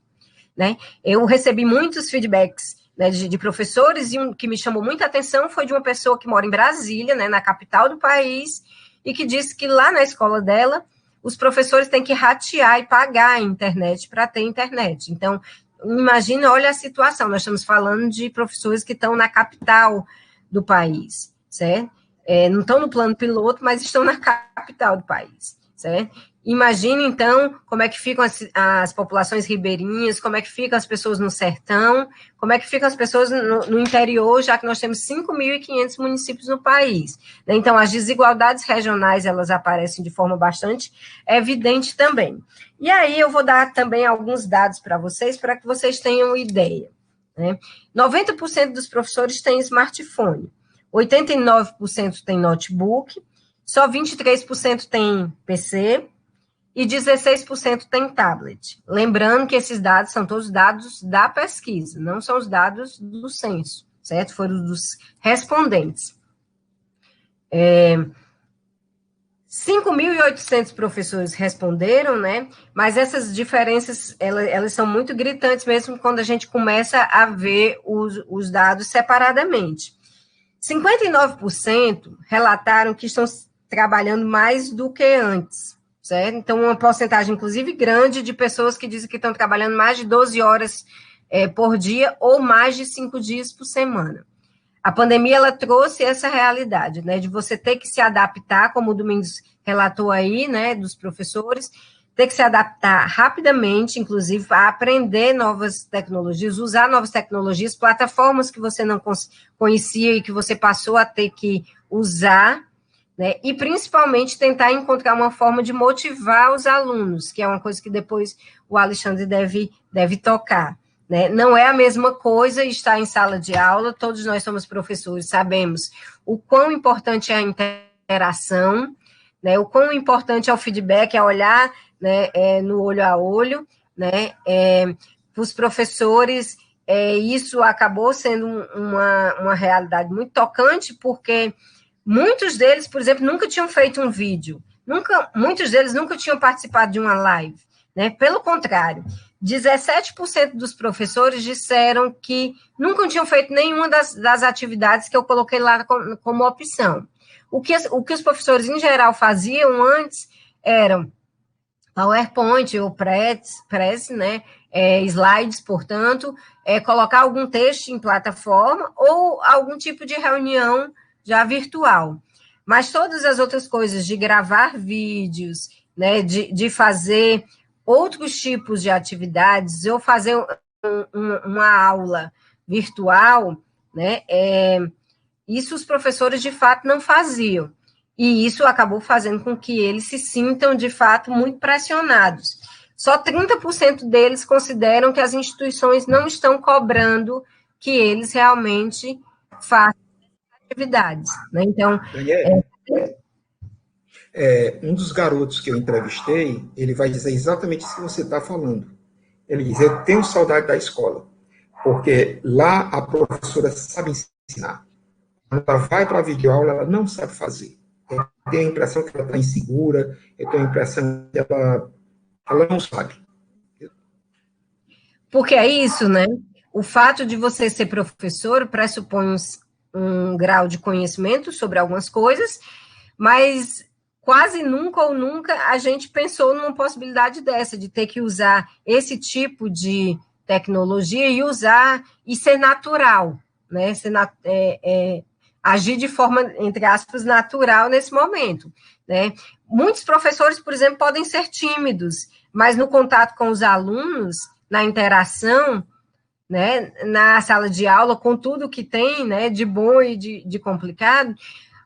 né? Eu recebi muitos feedbacks, né, de professores, e um que me chamou muita atenção foi de uma pessoa que mora em Brasília, né, na capital do país, e que disse que lá na escola dela, os professores têm que ratear e pagar a internet para ter internet. Então, imagina, olha a situação, nós estamos falando de professores que estão na capital do país, certo? Não estão no plano piloto, mas estão na capital do país, certo? Imagine, então, como é que ficam as populações ribeirinhas, como é que ficam as pessoas no sertão, como é que ficam as pessoas no interior, já que nós temos 5.500 municípios no país. Então, as desigualdades regionais, elas aparecem de forma bastante evidente também. E aí, eu vou dar também alguns dados para que vocês tenham ideia, né? 90% dos professores têm smartphone, 89% têm notebook, só 23% têm PC, e 16% tem tablet. Lembrando que esses dados são todos dados da pesquisa, não são os dados do censo, certo? Foram dos respondentes. 5.800 professores responderam, né? Mas essas diferenças, elas são muito gritantes mesmo quando a gente começa a ver os dados separadamente. 59% relataram que estão trabalhando mais do que antes, certo? Então, uma porcentagem, inclusive, grande de pessoas que dizem que estão trabalhando mais de 12 horas por dia ou mais de 5 dias por semana. A pandemia, ela trouxe essa realidade, né, de você ter que se adaptar, como o Domingos relatou aí, né, dos professores, ter que se adaptar rapidamente, inclusive, a aprender novas tecnologias, usar novas tecnologias, plataformas que você não conhecia e que você passou a ter que usar, né, e principalmente tentar encontrar uma forma de motivar os alunos, que é uma coisa que depois o Alexandre deve tocar, né? Não é a mesma coisa estar em sala de aula, todos nós somos professores, sabemos o quão importante é a interação, né, o quão importante é o feedback, é olhar, né, no olho a olho, né, os professores, isso acabou sendo uma realidade muito tocante, porque muitos deles, por exemplo, nunca tinham feito um vídeo, muitos deles nunca tinham participado de uma live, né? Pelo contrário, 17% dos professores disseram que nunca tinham feito nenhuma das atividades que eu coloquei lá como opção. O que os professores, em geral, faziam antes eram PowerPoint ou Press, né? Slides, portanto, colocar algum texto em plataforma ou algum tipo de reunião já virtual. Mas todas as outras coisas, de gravar vídeos, né, de fazer outros tipos de atividades, ou fazer uma aula virtual, né, isso os professores, de fato, não faziam. E isso acabou fazendo com que eles se sintam, de fato, muito pressionados. Só 30% deles consideram que as instituições não estão cobrando que eles realmente façam atividades, né? Então, Daniel, um dos garotos que eu entrevistei, ele vai dizer exatamente isso que você está falando. Ele diz, eu tenho saudade da escola, porque lá a professora sabe ensinar. Quando ela vai para a videoaula, ela não sabe fazer. Eu tenho a impressão que ela está insegura, eu tenho a impressão que ela não sabe. Porque é isso, né? O fato de você ser professor pressupõe um grau de conhecimento sobre algumas coisas, mas quase nunca ou nunca a gente pensou numa possibilidade dessa, de ter que usar esse tipo de tecnologia e usar e ser natural, né? agir de forma, entre aspas, natural nesse momento, né? Muitos professores, por exemplo, podem ser tímidos, mas no contato com os alunos, na interação, né, na sala de aula, com tudo que tem, né, de bom e de complicado,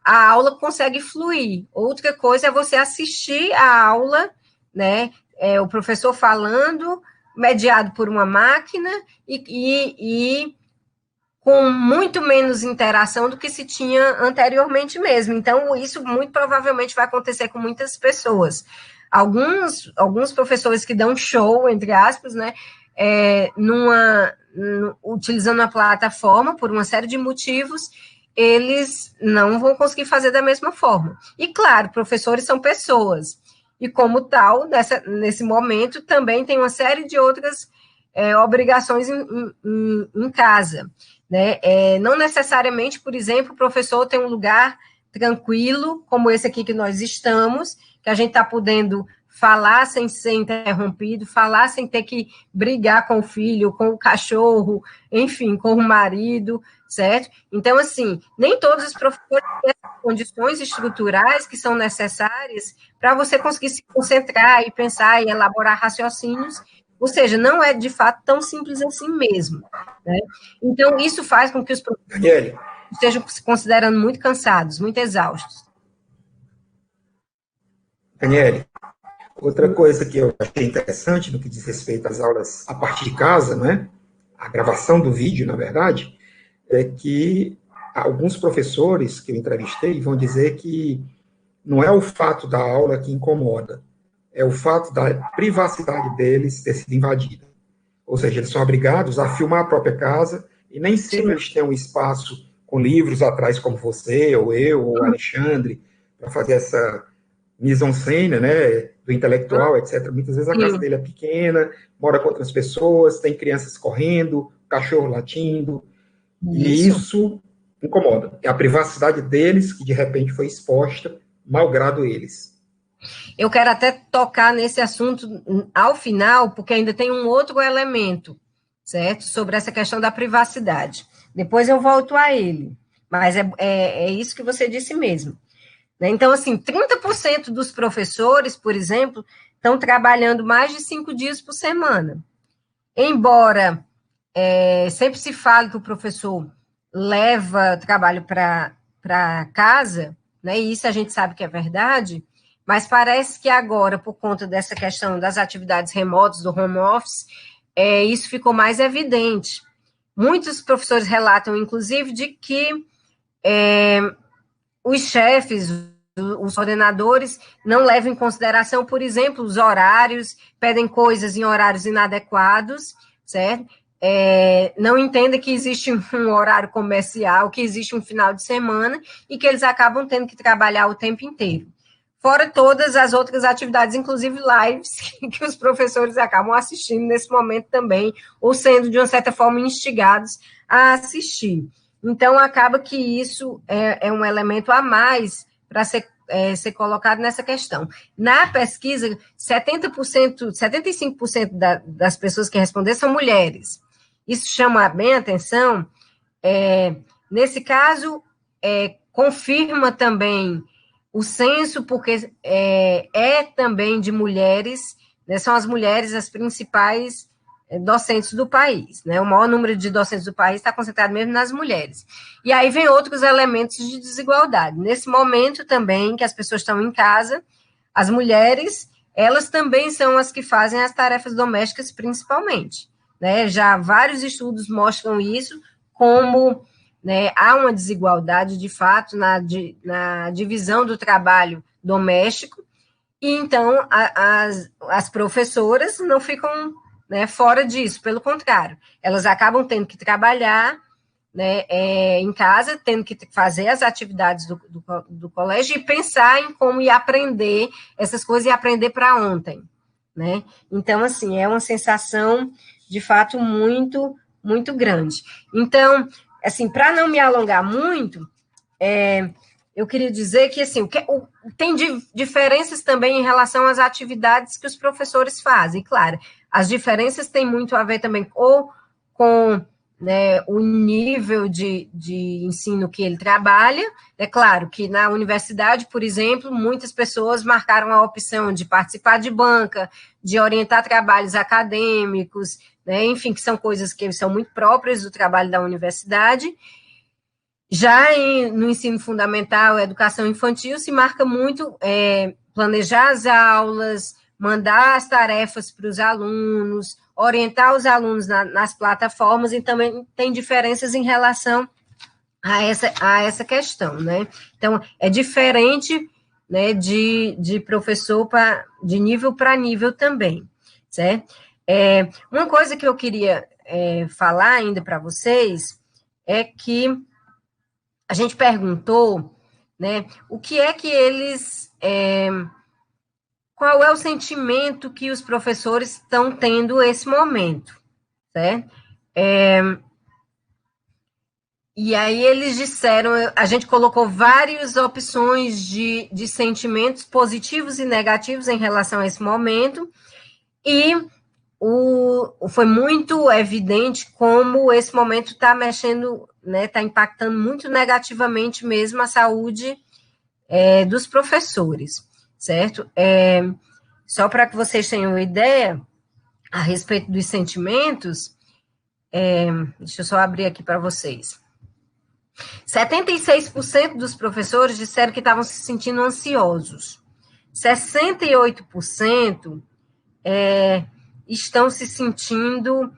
a aula consegue fluir. Outra coisa é você assistir a aula, né, o professor falando, mediado por uma máquina e com muito menos interação do que se tinha anteriormente mesmo. Então, isso muito provavelmente vai acontecer com muitas pessoas. Alguns professores que dão show, entre aspas, né, utilizando a plataforma por uma série de motivos, eles não vão conseguir fazer da mesma forma. E, claro, professores são pessoas, e como tal, nesse momento, também tem uma série de outras obrigações em casa, né? Não necessariamente, por exemplo, o professor tem um lugar tranquilo, como esse aqui que nós estamos, que a gente está podendo falar sem ser interrompido, falar sem ter que brigar com o filho, com o cachorro, enfim, com o marido, certo? Então, assim, nem todos os professores têm as condições estruturais que são necessárias para você conseguir se concentrar e pensar e elaborar raciocínios, ou seja, não é de fato tão simples assim mesmo, né? Então, isso faz com que os professores estejam se considerando muito cansados, muito exaustos. Daniele, outra coisa que eu achei interessante no que diz respeito às aulas a partir de casa, né? A gravação do vídeo, na verdade, é que alguns professores que eu entrevistei vão dizer que não é o fato da aula que incomoda, é o fato da privacidade deles ter sido invadida. Ou seja, eles são obrigados a filmar a própria casa e nem sempre eles têm um espaço com livros atrás, como você, ou eu, ou o Alexandre, para fazer essa mise-en-scène, né, do intelectual, etc. Muitas vezes a casa dele é pequena, mora com outras pessoas, tem crianças correndo, cachorro latindo, e isso incomoda. É a privacidade deles que, de repente, foi exposta, malgrado eles. Eu quero até tocar nesse assunto ao final, porque ainda tem um outro elemento, certo? Sobre essa questão da privacidade. Depois eu volto a ele, mas é isso que você disse mesmo. Então, assim, 30% dos professores, por exemplo, estão trabalhando mais de 5 dias por semana. Embora sempre se fale que o professor leva trabalho para casa, né, e isso a gente sabe que é verdade, mas parece que agora, por conta dessa questão das atividades remotas, do home office, isso ficou mais evidente. Muitos professores relatam, inclusive, de que os chefes, os coordenadores, não levam em consideração, por exemplo, os horários, pedem coisas em horários inadequados, certo? Não entendem que existe um horário comercial, que existe um final de semana e que eles acabam tendo que trabalhar o tempo inteiro. Fora todas as outras atividades, inclusive lives, que os professores acabam assistindo nesse momento também, ou sendo, de uma certa forma, instigados a assistir. Então, acaba que isso é um elemento a mais para ser colocado nessa questão. Na pesquisa, 75% das pessoas que responderam são mulheres. Isso chama bem a atenção. Nesse caso, confirma também o censo, porque também de mulheres, né, são as mulheres as principais docentes do país, né? O maior número de docentes do país está concentrado mesmo nas mulheres. E aí vem outros elementos de desigualdade. Nesse momento também, que as pessoas estão em casa, as mulheres, elas também são as que fazem as tarefas domésticas principalmente, né? Já vários estudos mostram isso, como, né, há uma desigualdade, de fato, na divisão do trabalho doméstico, e então as professoras não ficam, né, fora disso, pelo contrário, elas acabam tendo que trabalhar, né, em casa, tendo que fazer as atividades do colégio e pensar em como ir aprender essas coisas e aprender para ontem, né? Então, assim, é uma sensação, de fato, muito, muito grande. Então, assim, para não me alongar muito, eu queria dizer que, assim, tem diferenças também em relação às atividades que os professores fazem. Claro, as diferenças têm muito a ver também ou com, né, o nível de ensino que ele trabalha. É claro que na universidade, por exemplo, muitas pessoas marcaram a opção de participar de banca, de orientar trabalhos acadêmicos, né, enfim, que são coisas que são muito próprias do trabalho da universidade. Já no ensino fundamental, educação infantil, se marca muito planejar as aulas, mandar as tarefas para os alunos, orientar os alunos nas plataformas, e também tem diferenças em relação a essa questão, né? Então, é diferente, né, de professor de nível para nível também, certo? Uma coisa que eu queria falar ainda para vocês é que a gente perguntou, né, o que é que eles... qual é o sentimento que os professores estão tendo nesse momento, certo? E aí eles disseram, a gente colocou várias opções de sentimentos positivos e negativos em relação a esse momento, e foi muito evidente como esse momento está mexendo, né, está impactando muito negativamente mesmo a saúde dos professores, certo? Só para que vocês tenham uma ideia a respeito dos sentimentos, deixa eu só abrir aqui para vocês. 76% dos professores disseram que estavam se sentindo ansiosos. 68% estão se sentindo...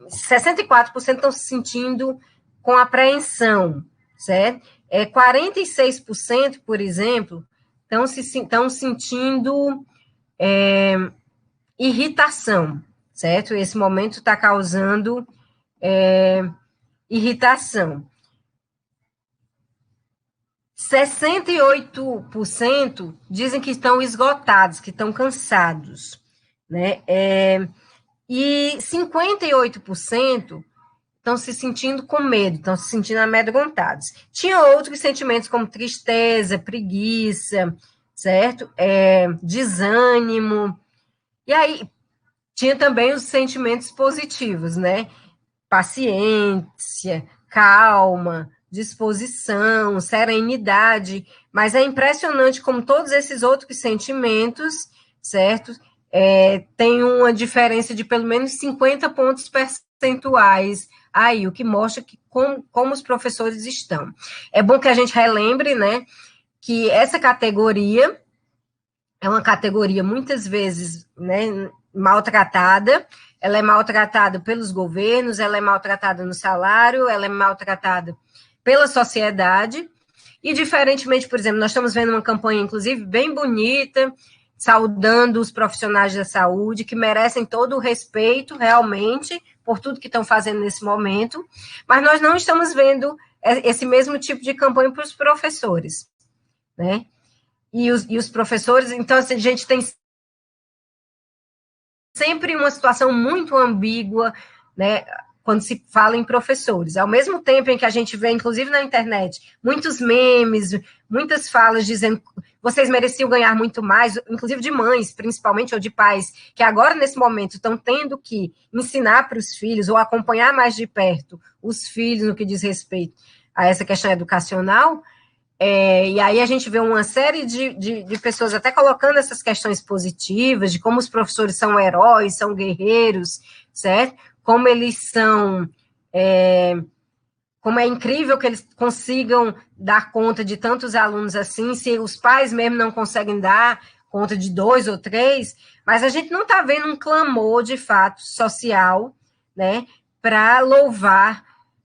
64% estão se sentindo com apreensão, certo? 46%, por exemplo, estão sentindo irritação, certo? Esse momento está causando irritação. 68% dizem que estão esgotados, que estão cansados, né? E 58% estão se sentindo com medo, estão se sentindo amedrontados. Tinha outros sentimentos como tristeza, preguiça, certo? Desânimo. E aí, tinha também os sentimentos positivos, né? Paciência, calma, disposição, serenidade. Mas é impressionante como todos esses outros sentimentos, certo? Tem uma diferença de pelo menos 50 pontos percentuais aí, o que mostra que como os professores estão. É bom que a gente relembre, né, que essa categoria é uma categoria muitas vezes, né, maltratada. Ela é maltratada pelos governos, ela é maltratada no salário, ela é maltratada pela sociedade, e diferentemente, por exemplo, nós estamos vendo uma campanha, inclusive, bem bonita, saudando os profissionais da saúde, que merecem todo o respeito, realmente, por tudo que estão fazendo nesse momento, mas nós não estamos vendo esse mesmo tipo de campanha para os professores, né? E os professores, então, assim, a gente tem sempre uma situação muito ambígua, né, quando se fala em professores. Ao mesmo tempo em que a gente vê, inclusive na internet, muitos memes, muitas falas dizendo que vocês mereciam ganhar muito mais, inclusive de mães, principalmente, ou de pais, que agora, nesse momento, estão tendo que ensinar para os filhos ou acompanhar mais de perto os filhos no que diz respeito a essa questão educacional. E aí a gente vê uma série de pessoas até colocando essas questões positivas, de como os professores são heróis, são guerreiros, certo? Como eles são... como é incrível que eles consigam dar conta de tantos alunos assim, se os pais mesmo não conseguem dar conta de 2 ou 3, mas a gente não está vendo um clamor, de fato, social, né, para louvar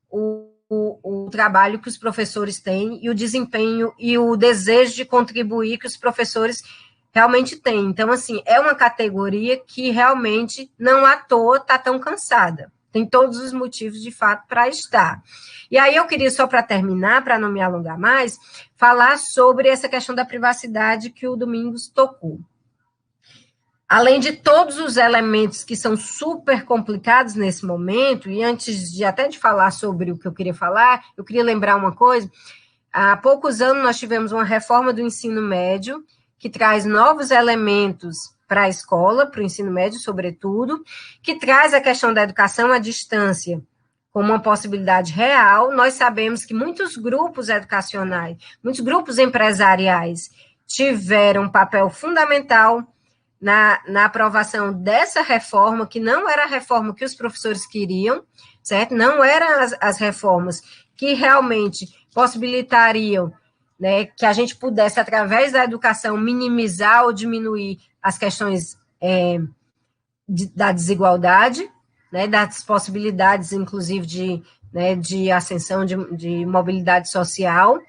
o trabalho que os professores têm e o desempenho e o desejo de contribuir que os professores realmente têm. Então, assim, é uma categoria que realmente, não à toa, está tão cansada. Tem todos os motivos, de fato, para estar. E aí eu queria, só para terminar, para não me alongar mais, falar sobre essa questão da privacidade que o Domingos tocou. Além de todos os elementos que são super complicados nesse momento, e antes de até de falar sobre o que eu queria falar, eu queria lembrar uma coisa. Há poucos anos nós tivemos uma reforma do ensino médio, que traz novos elementos para a escola, para o ensino médio, sobretudo, que traz a questão da educação à distância como uma possibilidade real. Nós sabemos que muitos grupos educacionais, muitos grupos empresariais tiveram um papel fundamental na aprovação dessa reforma, que não era a reforma que os professores queriam, certo? Não eram as reformas que realmente possibilitariam, né, que a gente pudesse, através da educação, minimizar ou diminuir as questões da desigualdade, né, das possibilidades, inclusive, de ascensão, de mobilidade social.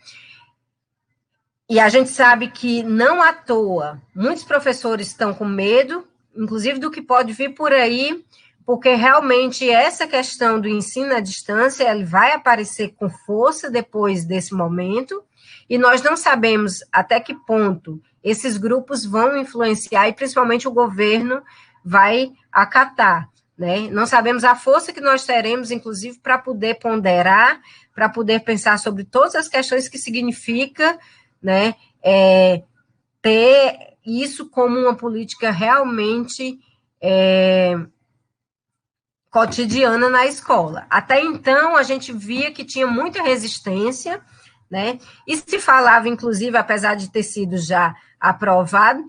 E a gente sabe que, não à toa, muitos professores estão com medo, inclusive do que pode vir por aí, porque realmente essa questão do ensino à distância, ele vai aparecer com força depois desse momento, e nós não sabemos até que ponto esses grupos vão influenciar, e principalmente o governo vai acatar, né? Não sabemos a força que nós teremos, inclusive, para poder ponderar, para poder pensar sobre todas as questões que significa, né, ter isso como uma política realmente cotidiana na escola. Até então, a gente via que tinha muita resistência, né, e se falava, inclusive, apesar de ter sido já aprovado,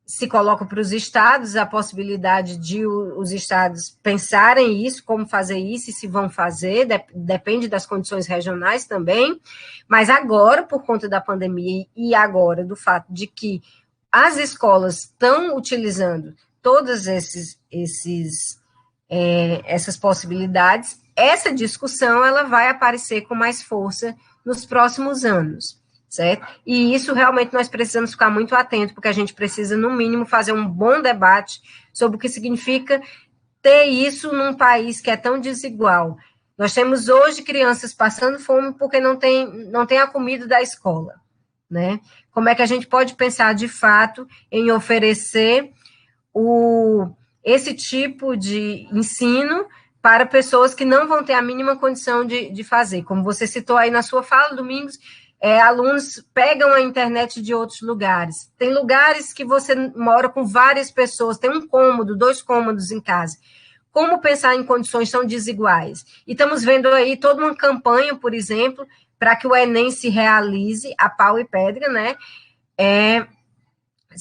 se coloca para os estados a possibilidade de os estados pensarem isso, como fazer isso e se vão fazer, depende das condições regionais também, mas agora, por conta da pandemia e agora do fato de que as escolas estão utilizando todas essas possibilidades, essa discussão ela vai aparecer com mais força nos próximos anos. Certo? E isso realmente nós precisamos ficar muito atentos, porque a gente precisa, no mínimo, fazer um bom debate sobre o que significa ter isso num país que é tão desigual. Nós temos hoje crianças passando fome porque não tem a comida da escola, né? Como é que a gente pode pensar, de fato, em oferecer esse tipo de ensino para pessoas que não vão ter a mínima condição de fazer? Como você citou aí na sua fala, Domingos, alunos pegam a internet de outros lugares. Tem lugares que você mora com várias pessoas, tem um cômodo, 2 cômodos em casa. Como pensar em condições tão desiguais? E estamos vendo aí toda uma campanha, por exemplo, para que o Enem se realize a pau e pedra, né?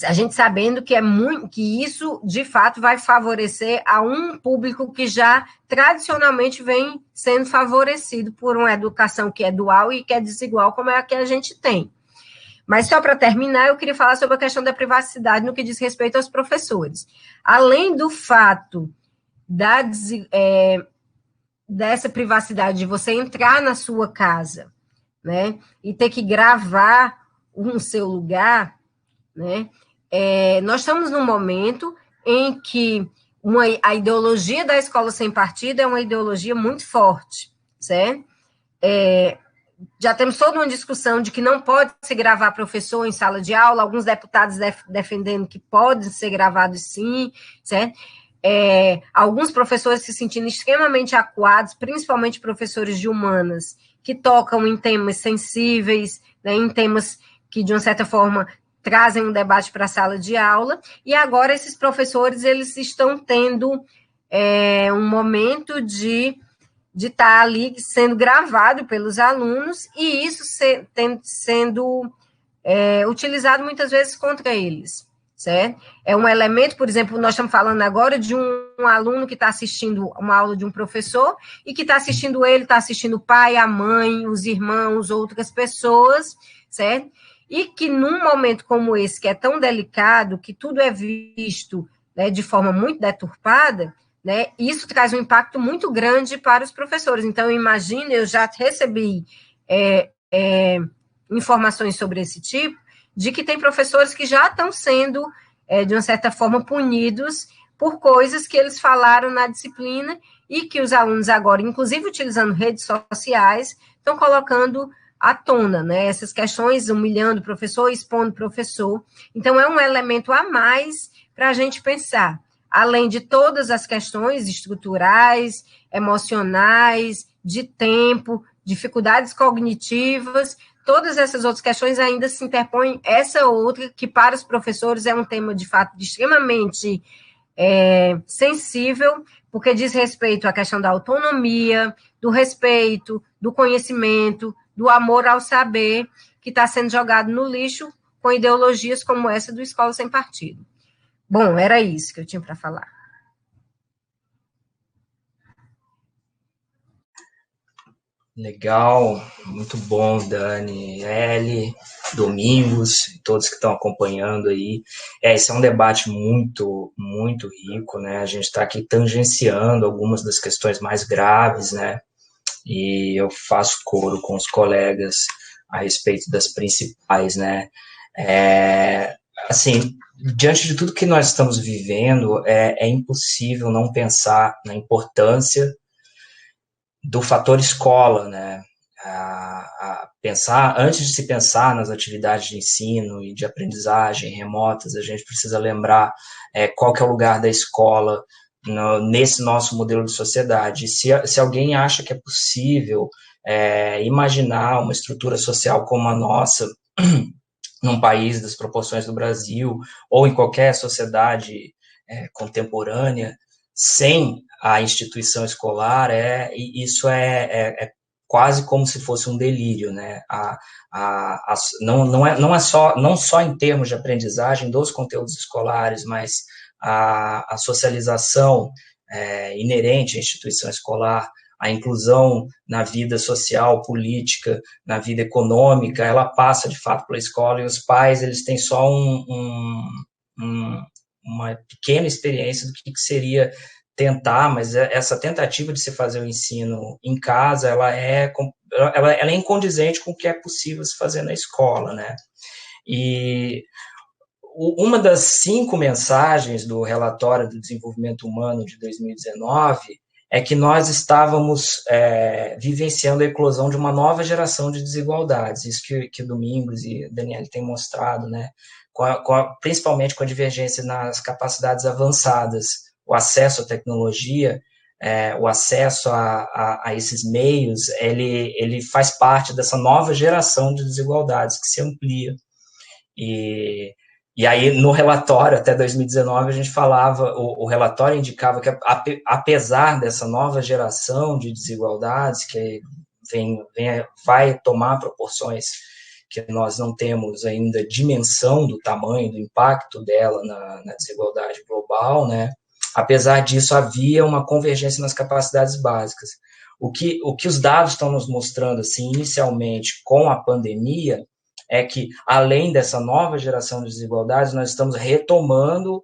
A gente sabendo que isso, de fato, vai favorecer a um público que já tradicionalmente vem sendo favorecido por uma educação que é dual e que é desigual, como é a que a gente tem. Mas, só para terminar, eu queria falar sobre a questão da privacidade no que diz respeito aos professores. Além do fato dessa privacidade de você entrar na sua casa, né, e ter que gravar o seu lugar, né, nós estamos num momento em que a ideologia da escola sem partido é uma ideologia muito forte, certo? Já temos toda uma discussão de que não pode se gravar professor em sala de aula, alguns deputados defendendo que pode ser gravado sim, certo? Alguns professores se sentindo extremamente acuados, principalmente professores de humanas, que tocam em temas sensíveis, né, em temas que, de uma certa forma, trazem um debate para a sala de aula, e agora esses professores eles estão tendo um momento de estar ali sendo gravado pelos alunos, e isso sendo utilizado muitas vezes contra eles, certo? É um elemento, por exemplo, nós estamos falando agora de um aluno que está assistindo uma aula de um professor, e que está assistindo o pai, a mãe, os irmãos, outras pessoas, certo? E que num momento como esse, que é tão delicado, que tudo é visto, né, de forma muito deturpada, né, isso traz um impacto muito grande para os professores. Então, imagine, eu já recebi informações sobre esse tipo, de que tem professores que já estão sendo, de uma certa forma, punidos por coisas que eles falaram na disciplina, e que os alunos agora, inclusive utilizando redes sociais, estão colocando à tona, né, essas questões, humilhando o professor, expondo o professor. Então, é um elemento a mais para a gente pensar, além de todas as questões estruturais, emocionais, de tempo, dificuldades cognitivas, todas essas outras questões ainda se interpõem essa outra, que para os professores é um tema, de fato, extremamente sensível, porque diz respeito à questão da autonomia, do respeito, do conhecimento, do amor ao saber, que está sendo jogado no lixo com ideologias como essa do Escola Sem Partido. Bom, era isso que eu tinha para falar. Legal, muito bom, Dani, Eli, Domingos, todos que estão acompanhando aí. Esse é um debate muito, muito rico, né? A gente está aqui tangenciando algumas das questões mais graves, né? E eu faço coro com os colegas a respeito das principais, né? Assim, diante de tudo que nós estamos vivendo, é impossível não pensar na importância do fator escola, né? Pensar, antes de se pensar nas atividades de ensino e de aprendizagem remotas, a gente precisa lembrar qual que é o lugar da escola nesse nosso modelo de sociedade. Se alguém acha que é possível imaginar uma estrutura social como a nossa num país das proporções do Brasil, ou em qualquer sociedade contemporânea, sem a instituição escolar, isso é quase como se fosse um delírio, né? Não só em termos de aprendizagem dos conteúdos escolares, mas a socialização inerente à instituição escolar, a inclusão na vida social, política, na vida econômica, ela passa, de fato, pela escola, e os pais, eles têm só uma pequena experiência do que seria tentar, mas essa tentativa de se fazer o ensino em casa, ela é incondizente com o que é possível se fazer na escola, né? E uma das 5 mensagens do relatório do desenvolvimento humano de 2019 é que nós estávamos vivenciando a eclosão de uma nova geração de desigualdades, isso que o Domingos e a Daniela têm mostrado, né? Principalmente com a divergência nas capacidades avançadas, o acesso à tecnologia, o acesso a esses meios, ele faz parte dessa nova geração de desigualdades que se amplia. E aí, no relatório, até 2019, a gente falava, o relatório indicava que, apesar dessa nova geração de desigualdades, que vai tomar proporções que nós não temos ainda dimensão do tamanho, do impacto dela na desigualdade global, né? Apesar disso, havia uma convergência nas capacidades básicas. O que os dados estão nos mostrando, assim, inicialmente, com a pandemia, é que, além dessa nova geração de desigualdades, nós estamos retomando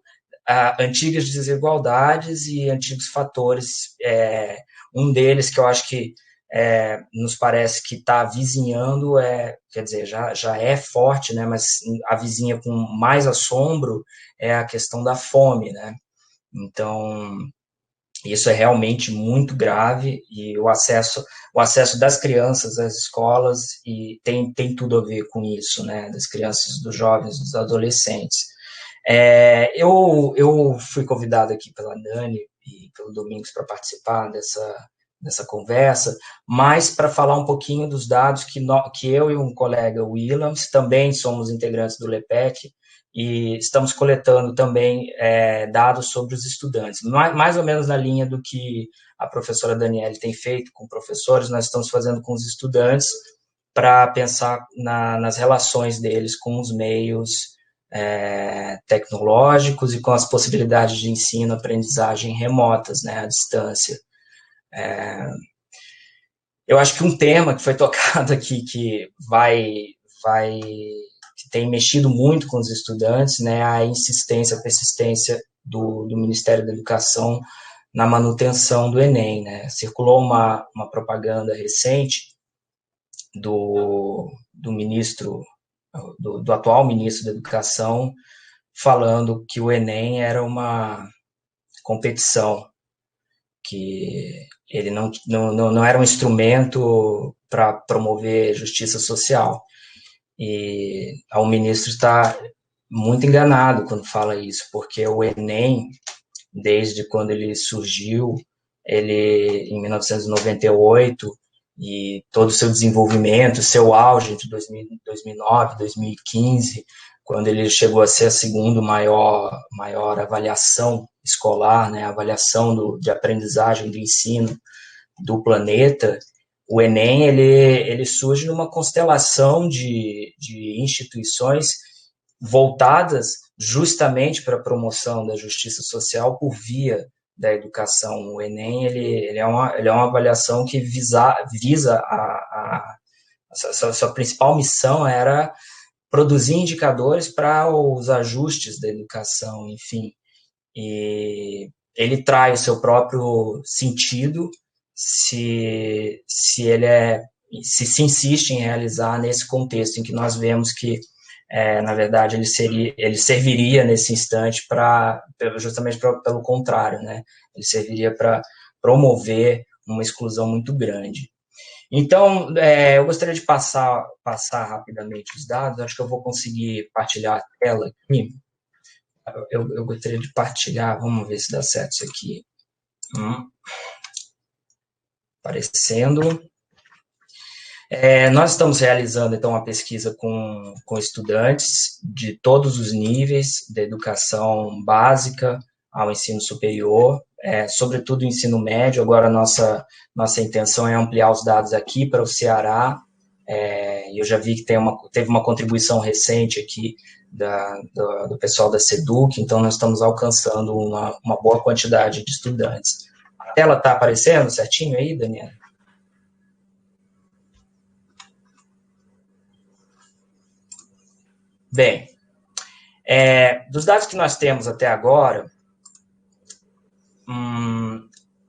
antigas desigualdades e antigos fatores. Um deles que eu acho que nos parece que está vizinhando, quer dizer, já é forte, né, mas a vizinha com mais assombro é a questão da fome, né? Então, isso é realmente muito grave, e o acesso das crianças às escolas e tem tudo a ver com isso, né, das crianças, dos jovens, dos adolescentes. Eu fui convidado aqui pela Dani e pelo Domingos para participar dessa conversa, mas para falar um pouquinho dos dados que eu e um colega, o Williams, também somos integrantes do LEPEC, e estamos coletando também dados sobre os estudantes, mais ou menos na linha do que a professora Daniele tem feito com professores, nós estamos fazendo com os estudantes para pensar nas relações deles com os meios tecnológicos e com as possibilidades de ensino, aprendizagem remotas, né, à distância. Eu acho que um tema que foi tocado aqui, que que tem mexido muito com os estudantes, né, a insistência, a persistência do Ministério da Educação na manutenção do Enem, né. Circulou uma propaganda recente do ministro, do atual ministro da Educação, falando que o Enem era uma competição, que ele não era um instrumento para promover justiça social. E o ministro está muito enganado quando fala isso, porque o Enem, desde quando ele surgiu, em 1998, e todo o seu desenvolvimento, seu auge entre 2009 e 2015, quando ele chegou a ser a segunda maior avaliação escolar, né, a avaliação de aprendizagem do ensino do planeta, o Enem ele surge numa constelação de instituições voltadas justamente para a promoção da justiça social por via da educação. O Enem ele é uma avaliação que visa a sua principal missão era produzir indicadores para os ajustes da educação, enfim. E ele traz o seu próprio sentido se se insiste em realizar nesse contexto em que nós vemos que, na verdade, ele serviria nesse instante justamente pelo contrário, né? Ele serviria para promover uma exclusão muito grande. Então, eu gostaria de passar rapidamente os dados. Acho que eu vou conseguir partilhar a tela aqui. Eu gostaria de partilhar, vamos ver se dá certo isso aqui. Aparecendo. Nós estamos realizando, então, uma pesquisa com estudantes de todos os níveis, da educação básica ao ensino superior, sobretudo o ensino médio. Agora, nossa intenção é ampliar os dados aqui para o Ceará. Eu já vi que teve uma contribuição recente aqui do pessoal da SEDUC, então nós estamos alcançando uma boa quantidade de estudantes. A tela está aparecendo certinho aí, Daniela? Bem, dos dados que nós temos até agora,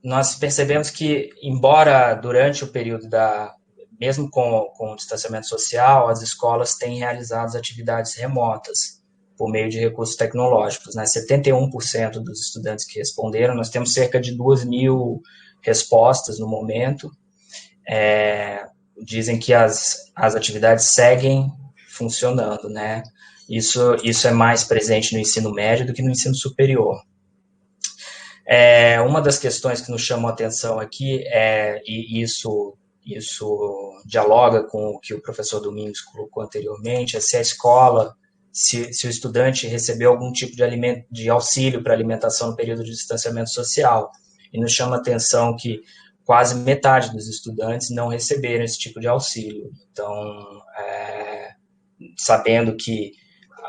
nós percebemos que, embora durante o período mesmo com o distanciamento social, as escolas têm realizado atividades remotas por meio de recursos tecnológicos, né? 71% dos estudantes que responderam, nós temos cerca de 2.000 respostas no momento, dizem que as atividades seguem funcionando, né? Isso é mais presente no ensino médio do que no ensino superior. Uma das questões que nos chamou a atenção aqui, e isso dialoga com o que o professor Domingos colocou anteriormente, é se a escola, se o estudante recebeu algum tipo de auxílio para alimentação no período de distanciamento social. E nos chama a atenção que quase metade dos estudantes não receberam esse tipo de auxílio. Então, sabendo que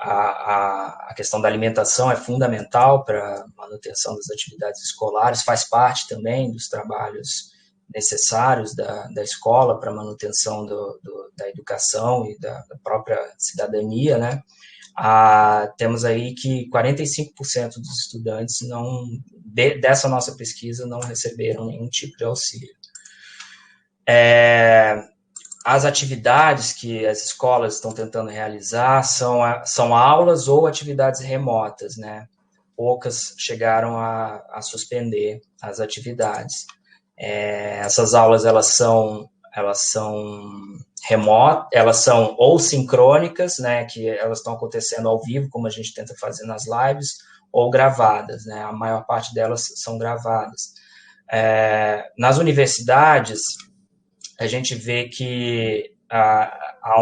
a questão da alimentação é fundamental para a manutenção das atividades escolares, faz parte também dos trabalhos necessários da escola para a manutenção da educação e da própria cidadania, né? Temos aí que 45% dos estudantes dessa nossa pesquisa não receberam nenhum tipo de auxílio. As atividades que as escolas estão tentando realizar são aulas ou atividades remotas, né? Poucas chegaram a suspender as atividades. Essas aulas elas são remotas, elas são ou sincrônicas, né? Que elas estão acontecendo ao vivo, como a gente tenta fazer nas lives, ou gravadas, né? A maior parte delas são gravadas. Nas universidades, a gente vê que há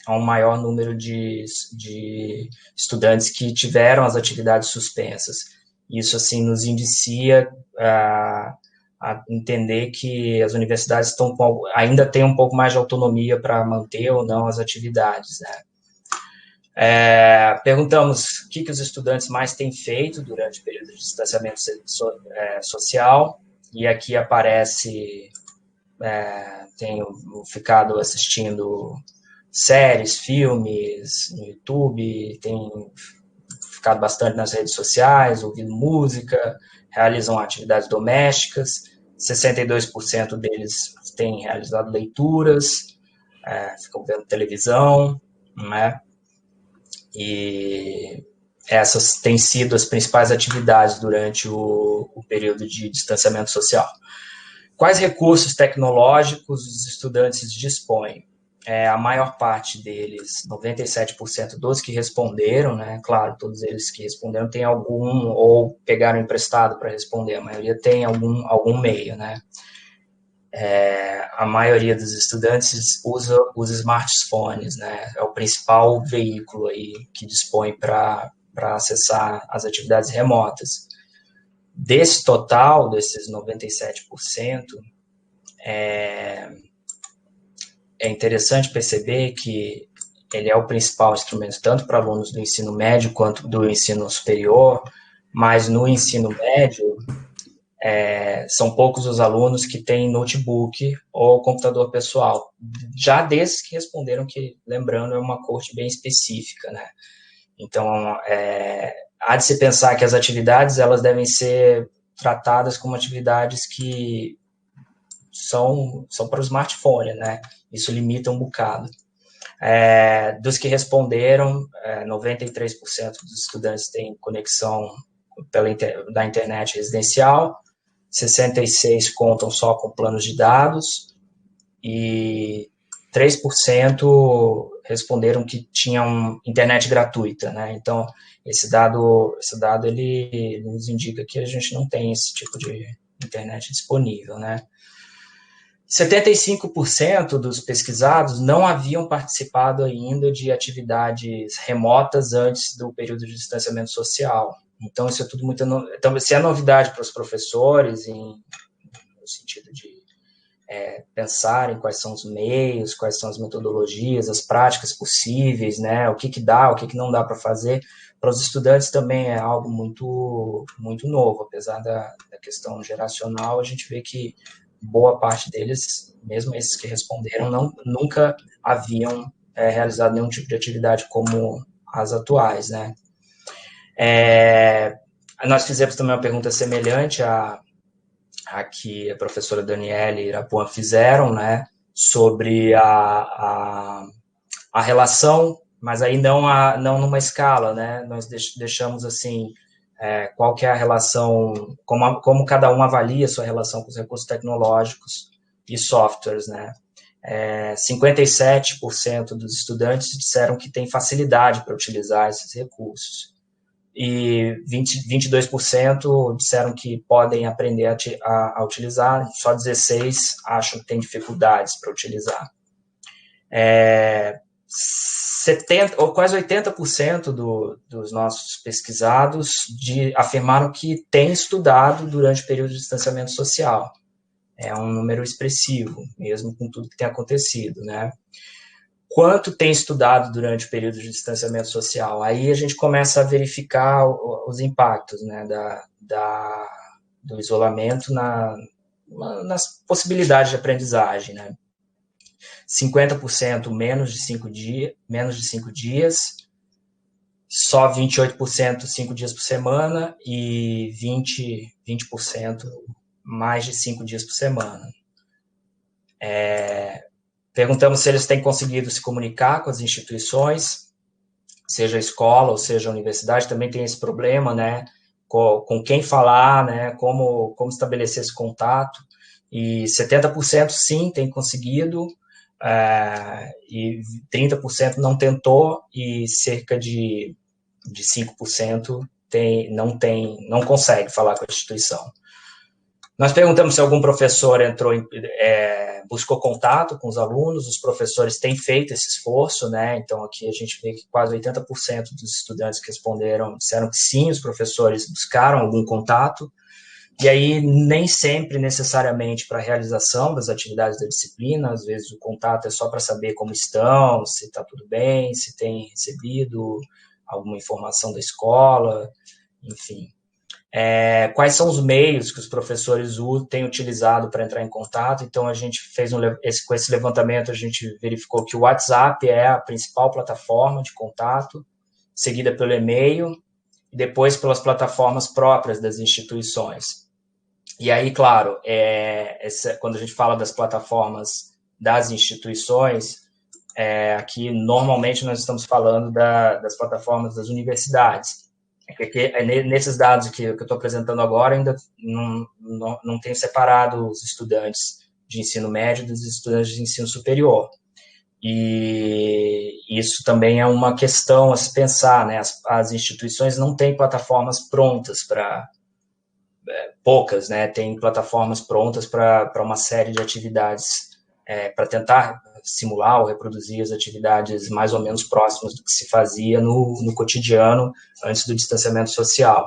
um maior número de estudantes que tiveram as atividades suspensas. Isso, assim, nos indicia a entender que as universidades ainda têm um pouco mais de autonomia para manter ou não as atividades, né? Perguntamos o que os estudantes mais têm feito durante o período de distanciamento social, e aqui aparece... tenho ficado assistindo séries, filmes no YouTube, tenho ficado bastante nas redes sociais, ouvindo música, realizam atividades domésticas, 62% deles têm realizado leituras, ficam vendo televisão, né? E essas têm sido as principais atividades durante o período de distanciamento social. Quais recursos tecnológicos os estudantes dispõem? A maior parte deles, 97% dos que responderam, né? Claro, todos eles que responderam têm algum, ou pegaram emprestado para responder, a maioria tem algum meio, né? A maioria dos estudantes usa os smartphones, né? É o principal veículo aí que dispõe para acessar as atividades remotas. Desse total, desses 97%, é interessante perceber que ele é o principal instrumento tanto para alunos do ensino médio quanto do ensino superior, mas no ensino médio são poucos os alunos que têm notebook ou computador pessoal. Já desses que responderam que, lembrando, é uma coorte bem específica, né? Então, há de se pensar que as atividades elas devem ser tratadas como atividades que são para o smartphone, né? Isso limita um bocado. Dos que responderam, 93% dos estudantes têm conexão da internet residencial, 66% contam só com planos de dados e 3% responderam que tinham internet gratuita, né? Então, esse dado ele nos indica que a gente não tem esse tipo de internet disponível, né? 75% dos pesquisados não haviam participado ainda de atividades remotas antes do período de distanciamento social. Então, isso é tudo muito... Então, se é novidade para os professores, no sentido de pensarem quais são os meios, quais são as metodologias, as práticas possíveis, né? O que dá, o que não dá para fazer. Para os estudantes também é algo muito, muito novo, apesar da questão geracional, a gente vê que boa parte deles, mesmo esses que responderam, nunca haviam realizado nenhum tipo de atividade como as atuais, né? Nós fizemos também uma pergunta semelhante à que a professora Daniela e Irapuan fizeram, né, sobre a relação, mas aí não numa escala, né? Nós deixamos assim, qual que é a relação, como cada um avalia a sua relação com os recursos tecnológicos e softwares, né? 57% dos estudantes disseram que têm facilidade para utilizar esses recursos e 22% disseram que podem aprender a utilizar, só 16% acham que têm dificuldades para utilizar. 70% ou quase 80% dos nossos pesquisados afirmaram que têm estudado durante o período de distanciamento social. É um número expressivo, mesmo com tudo que tem acontecido, né? Quanto tem estudado durante o período de distanciamento social? Aí a gente começa a verificar os impactos, né, do isolamento nas possibilidades de aprendizagem, né? 50% menos de 5 dias, só 28% 5 dias por semana e 20% mais de 5 dias por semana. Perguntamos se eles têm conseguido se comunicar com as instituições, seja a escola ou seja a universidade, também tem esse problema, né? Com quem falar, né? Como estabelecer esse contato. E 70% sim tem conseguido, e 30% não tentou, e cerca de 5% não consegue falar com a instituição. Nós perguntamos se algum professor buscou contato com os alunos, os professores têm feito esse esforço, né? Então, aqui a gente vê que quase 80% dos estudantes que responderam disseram que sim, os professores buscaram algum contato, e aí nem sempre necessariamente para a realização das atividades da disciplina, às vezes o contato é só para saber como estão, se está tudo bem, se tem recebido alguma informação da escola, enfim. Quais são os meios que os professores têm utilizado para entrar em contato? Então, a gente fez com esse levantamento, a gente verificou que o WhatsApp é a principal plataforma de contato, seguida pelo e-mail, e depois pelas plataformas próprias das instituições. E aí, claro, quando a gente fala das plataformas das instituições, aqui normalmente nós estamos falando das plataformas das universidades. Nesses dados que eu estou apresentando agora, ainda não tenho separado os estudantes de ensino médio dos estudantes de ensino superior. E isso também é uma questão a se pensar, né? As instituições não têm plataformas prontas para... poucas, né? Tem plataformas prontas para uma série de atividades, para tentar simular ou reproduzir as atividades mais ou menos próximas do que se fazia no cotidiano antes do distanciamento social.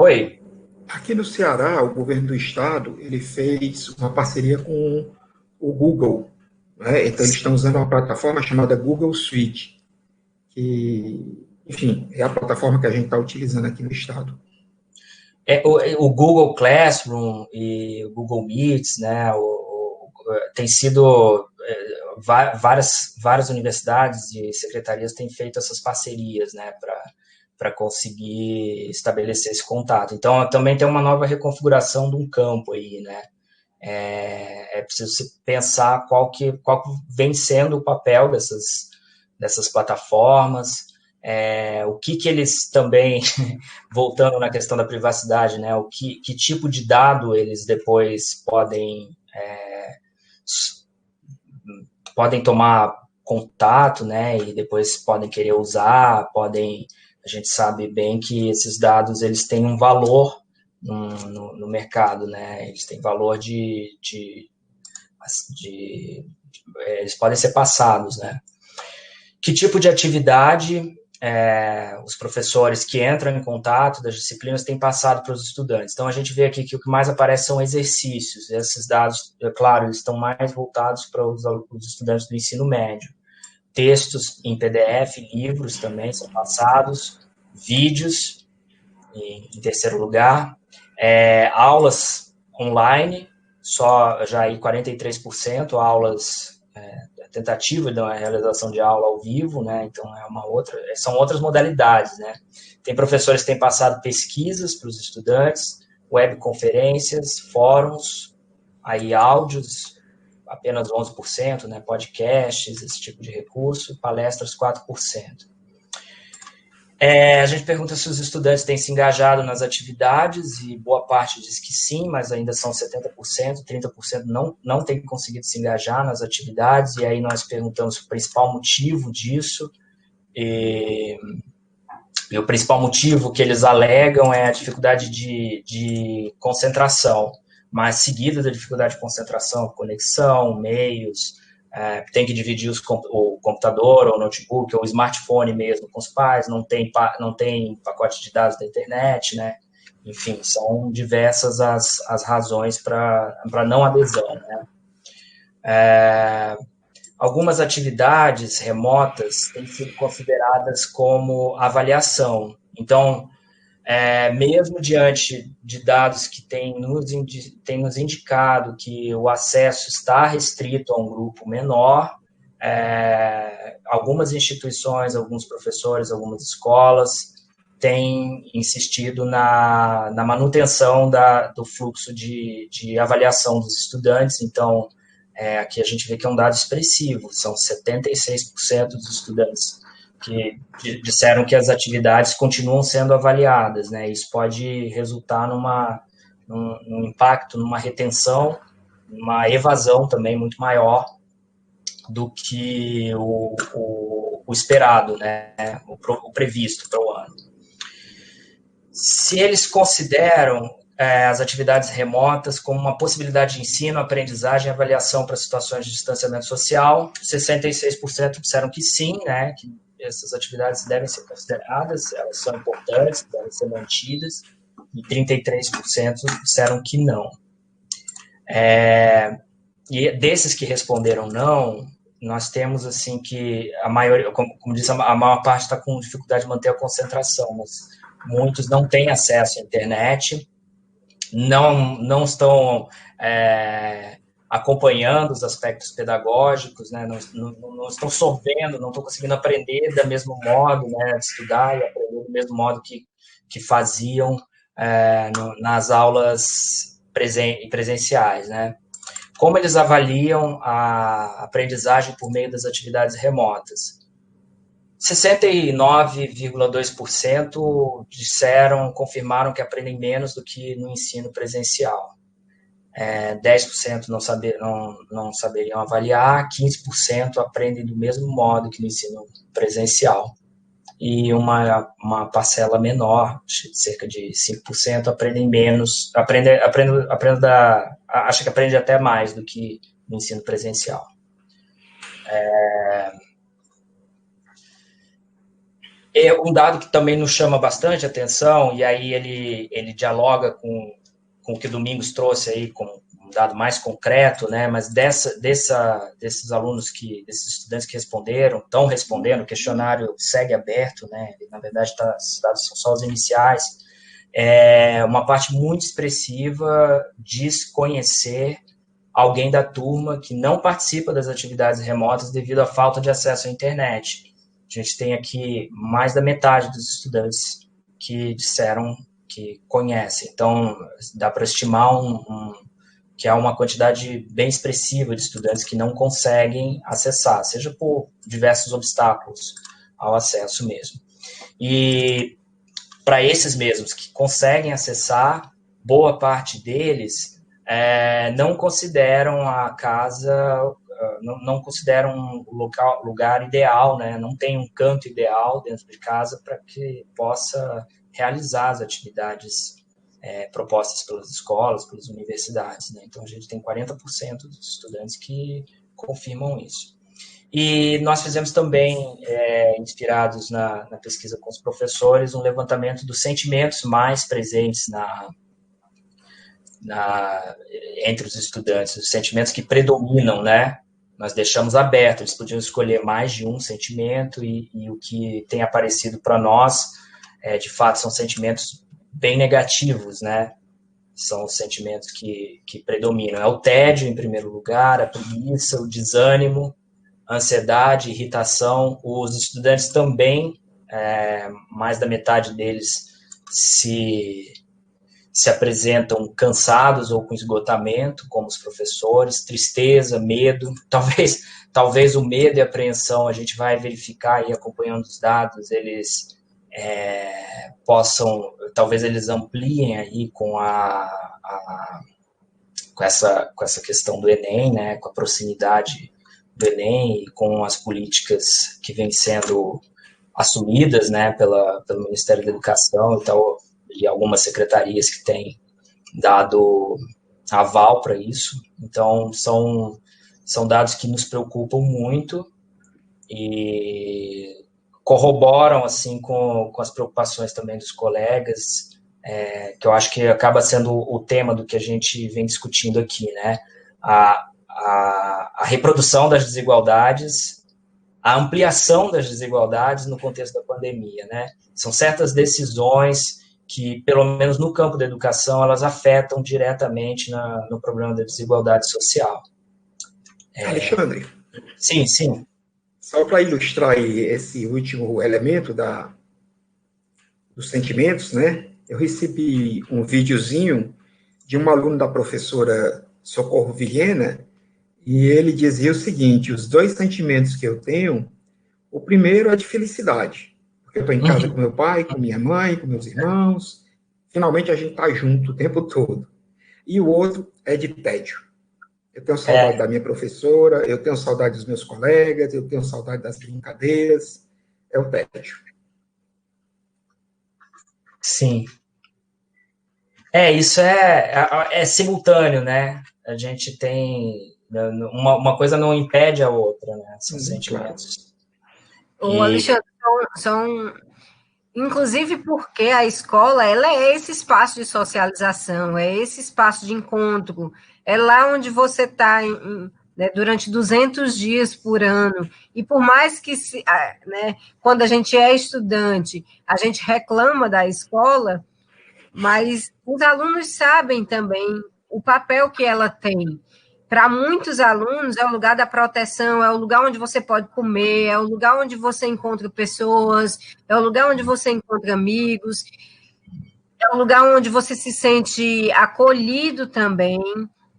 Oi. Aqui no Ceará, o governo do estado, ele fez uma parceria com o Google, né? Então eles estão usando uma plataforma chamada Google Suite, que, enfim, é a plataforma que a gente está utilizando aqui no estado. O Google Classroom e o Google Meets, né, tem sido várias universidades e secretarias têm feito essas parcerias, né, para conseguir estabelecer esse contato. Então, também tem uma nova reconfiguração de um campo aí, né? É preciso se pensar qual vem sendo o papel dessas plataformas, o que eles também, voltando na questão da privacidade, né, que tipo de dado eles depois podem tomar contato, né, e depois podem querer usar, a gente sabe bem que esses dados, eles têm um valor no mercado, né, eles têm valor eles podem ser passados, né. Que tipo de atividade os professores que entram em contato das disciplinas têm passado para os estudantes? Então, a gente vê aqui que o que mais aparece são exercícios. Esses dados, é claro, eles estão mais voltados para os estudantes do ensino médio. Textos em PDF, livros também são passados, vídeos, em terceiro lugar, aulas online, só já aí 43%, aulas tentativa de uma realização de aula ao vivo, né? Então são outras modalidades, né? Tem professores que têm passado pesquisas para os estudantes, webconferências, fóruns, aí áudios, apenas 11%, né? Podcasts, esse tipo de recurso, palestras 4%. A gente pergunta se os estudantes têm se engajado nas atividades, e boa parte diz que sim, mas ainda são 70%, 30% não tem conseguido se engajar nas atividades, e aí nós perguntamos o principal motivo disso, e o principal motivo que eles alegam é a dificuldade de concentração, mas seguida da dificuldade de concentração, conexão, meios, tem que dividir o computador, ou o notebook, ou o smartphone mesmo com os pais, não tem pacote de dados da internet, né? Enfim, são diversas as razões para não adesão, né? Algumas atividades remotas têm sido consideradas como avaliação. Então, mesmo diante de dados que têm nos indicado que o acesso está restrito a um grupo menor, algumas instituições, alguns professores, algumas escolas têm insistido na manutenção do fluxo de avaliação dos estudantes. Então, aqui a gente vê que é um dado expressivo, são 76% dos estudantes que disseram que as atividades continuam sendo avaliadas, né? Isso pode resultar num impacto, numa retenção, numa evasão também muito maior do que o esperado, né? O previsto para o ano. Se eles consideram as atividades remotas como uma possibilidade de ensino, aprendizagem e avaliação para situações de distanciamento social, 66% disseram que sim, né? Que essas atividades devem ser consideradas, elas são importantes, devem ser mantidas, e 33% disseram que não. E desses que responderam não, nós temos, assim, que a maioria, como disse, a maior parte está com dificuldade de manter a concentração, mas muitos não têm acesso à internet, não estão acompanhando os aspectos pedagógicos, né? Não estão sorvendo, não estão conseguindo aprender do mesmo modo, né? Estudar e aprender do mesmo modo que faziam nas aulas presenciais, né? Como eles avaliam a aprendizagem por meio das atividades remotas? 69,2% confirmaram que aprendem menos do que no ensino presencial. 10% não saberiam avaliar, 15% aprendem do mesmo modo que no ensino presencial. E uma parcela menor, cerca de 5%, aprendem menos, acha que aprende até mais do que no ensino presencial. É um dado que também nos chama bastante atenção, e aí ele dialoga com o que o Domingos trouxe aí, com um dado mais concreto, né? Mas desses alunos, desses estudantes que estão respondendo, o questionário segue aberto, né? Na verdade, os dados são só os iniciais. Uma parte muito expressiva diz conhecer alguém da turma que não participa das atividades remotas devido à falta de acesso à internet. A gente tem aqui mais da metade dos estudantes que disseram que conhecem. Então, dá para estimar que há uma quantidade bem expressiva de estudantes que não conseguem acessar, seja por diversos obstáculos ao acesso mesmo. E para esses mesmos que conseguem acessar, boa parte deles não consideram a casa, não consideram o lugar ideal, né? Não tem um canto ideal dentro de casa para que possa realizar as atividades propostas pelas escolas, pelas universidades, né? Então, a gente tem 40% dos estudantes que confirmam isso. E nós fizemos também, inspirados na pesquisa com os professores, um levantamento dos sentimentos mais presentes entre os estudantes, os sentimentos que predominam, né? Nós deixamos aberto, eles podiam escolher mais de um sentimento e o que tem aparecido para nós, de fato, são sentimentos bem negativos, né? São os sentimentos que predominam. É o tédio, em primeiro lugar, a preguiça, o desânimo, a ansiedade, irritação. Os estudantes também, mais da metade deles se apresentam cansados ou com esgotamento, como os professores, tristeza, medo, talvez o medo e a apreensão, a gente vai verificar aí acompanhando os dados, eles talvez eles ampliem aí com essa questão do Enem, né, com a proximidade do Enem e com as políticas que vêm sendo assumidas, né, pelo Ministério da Educação e tal, e algumas secretarias que têm dado aval para isso. Então, são dados que nos preocupam muito e corroboram assim com as preocupações também dos colegas, que eu acho que acaba sendo o tema do que a gente vem discutindo aqui, né? A reprodução das desigualdades, a ampliação das desigualdades no contexto da pandemia, né? São certas decisões que, pelo menos no campo da educação, elas afetam diretamente no problema da desigualdade social. Alexandre. Sim, sim. Só para ilustrar esse último elemento dos sentimentos, né? Eu recebi um videozinho de um aluno da professora Socorro Vilhena, e ele dizia o seguinte: os dois sentimentos que eu tenho, o primeiro é de felicidade, porque eu estou em casa com meu pai, com minha mãe, com meus irmãos, finalmente a gente está junto o tempo todo. E o outro é de tédio. Eu tenho saudade da minha professora, eu tenho saudade dos meus colegas, eu tenho saudade das brincadeiras, é o tédio. Sim. Isso é simultâneo, né? A gente tem... Uma coisa não impede a outra, né? São sentimentos. Claro. O Alexandre, inclusive porque a escola ela é esse espaço de socialização, é esse espaço de encontro, é lá onde você está durante 200 dias por ano, e por mais que, quando a gente é estudante, a gente reclama da escola, mas os alunos sabem também o papel que ela tem. Para muitos alunos, é o lugar da proteção, é o lugar onde você pode comer, é o lugar onde você encontra pessoas, é o lugar onde você encontra amigos, é o lugar onde você se sente acolhido também,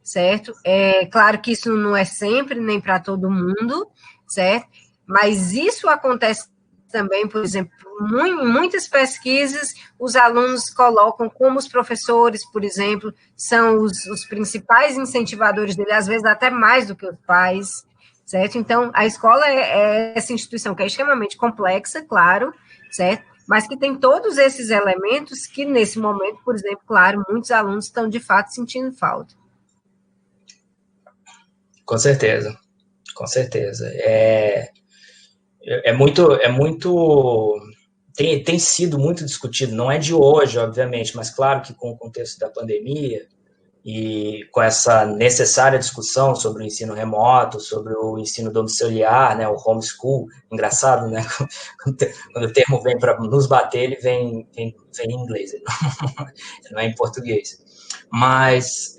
certo? É claro que isso não é sempre, nem para todo mundo, certo? Mas isso acontece também, por exemplo, em muitas pesquisas, os alunos colocam como os professores, por exemplo, são os principais incentivadores dele, às vezes até mais do que os pais, certo? Então, a escola é essa instituição que é extremamente complexa, claro, certo? Mas que tem todos esses elementos que, nesse momento, por exemplo, claro, muitos alunos estão, de fato, sentindo falta. Com certeza, com certeza. É muito tem sido muito discutido, não é de hoje, obviamente, mas claro que com o contexto da pandemia e com essa necessária discussão sobre o ensino remoto, sobre o ensino domiciliar, né, o homeschool, engraçado, né, quando o termo vem para nos bater, ele vem em inglês, não é em português. Mas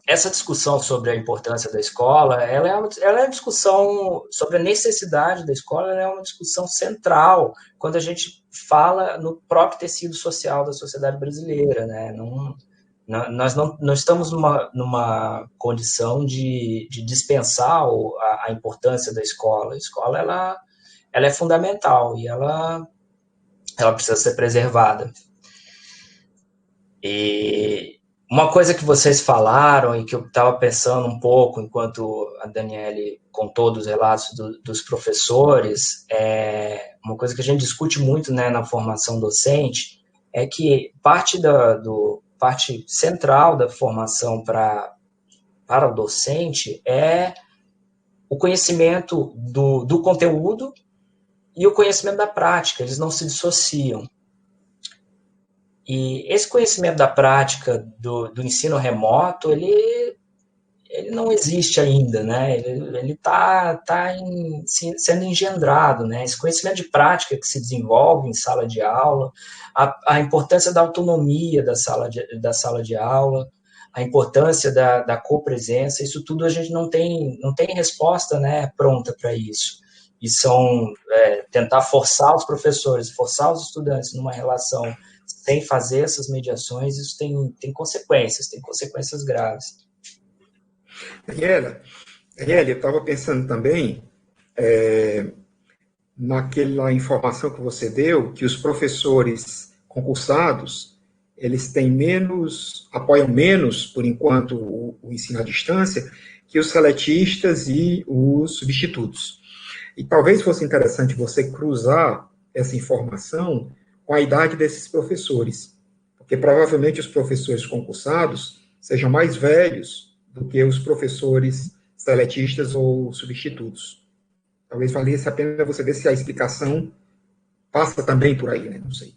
essa discussão sobre a importância da escola, ela é uma discussão sobre a necessidade da escola, ela é uma discussão central quando a gente fala no próprio tecido social da sociedade brasileira, né? Nós não estamos numa condição de dispensar a importância da escola. A escola ela é fundamental e ela precisa ser preservada. E uma coisa que vocês falaram e que eu estava pensando um pouco enquanto a Daniele contou dos relatos dos professores, uma coisa que a gente discute muito, né, na formação docente, é que parte central da formação para o docente é o conhecimento do conteúdo e o conhecimento da prática, eles não se dissociam. E esse conhecimento da prática do ensino remoto, ele não existe ainda, né? Ele está sendo engendrado, né? Esse conhecimento de prática que se desenvolve em sala de aula, a importância da autonomia da sala de aula, a importância da copresença, isso tudo a gente não tem resposta, né, pronta para isso. E tentar forçar os professores, forçar os estudantes numa relação sem fazer essas mediações, isso tem consequências graves. Daniela, eu estava pensando também naquela informação que você deu, que os professores concursados, eles apoiam menos, por enquanto, o ensino à distância, que os seletistas e os substitutos. E talvez fosse interessante você cruzar essa informação com a idade desses professores, porque provavelmente os professores concursados sejam mais velhos do que os professores seletistas ou substitutos. Talvez valesse a pena você ver se a explicação passa também por aí, né? Não sei.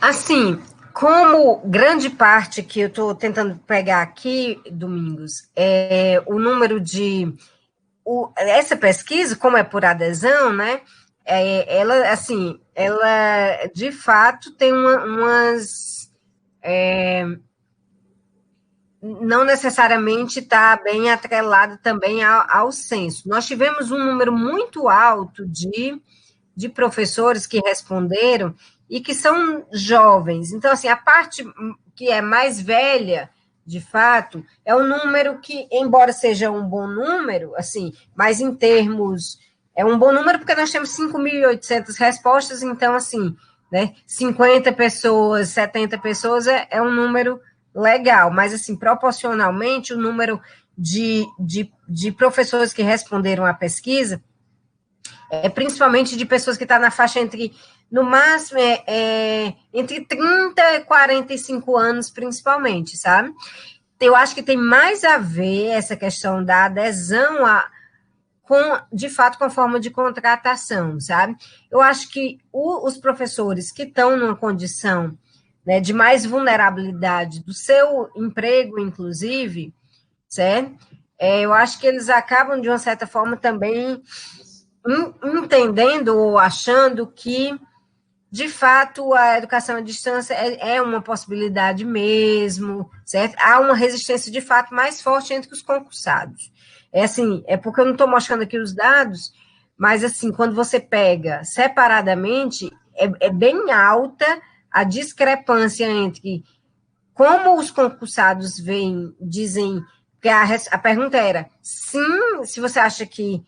Assim, como grande parte que eu estou tentando pegar aqui, Domingos, é o número de... essa pesquisa, como é por adesão, né? Ela de fato tem umas não necessariamente está bem atrelada também ao censo. Nós tivemos um número muito alto de professores que responderam e que são jovens. Então, assim, a parte que é mais velha, de fato, é um número que, embora seja um bom número, assim, mas em termos... É um bom número porque nós temos 5.800 respostas, então, assim, né, 50 pessoas, 70 pessoas é um número legal, mas, assim, proporcionalmente, o número de professores que responderam à pesquisa principalmente de pessoas que estão na faixa entre, no máximo, entre 30 e 45 anos, principalmente, sabe? Eu acho que tem mais a ver essa questão da adesão de fato, com a forma de contratação, sabe? Eu acho que os professores que estão numa condição, né, de mais vulnerabilidade do seu emprego, inclusive, certo? Eu acho que eles acabam, de uma certa forma, também entendendo ou achando que, de fato, a educação à distância é uma possibilidade mesmo, certo? Há uma resistência, de fato, mais forte entre os concursados. Porque eu não estou mostrando aqui os dados, mas, assim, quando você pega separadamente, é bem alta a discrepância entre como os concursados dizem, que a pergunta era, sim, se você acha que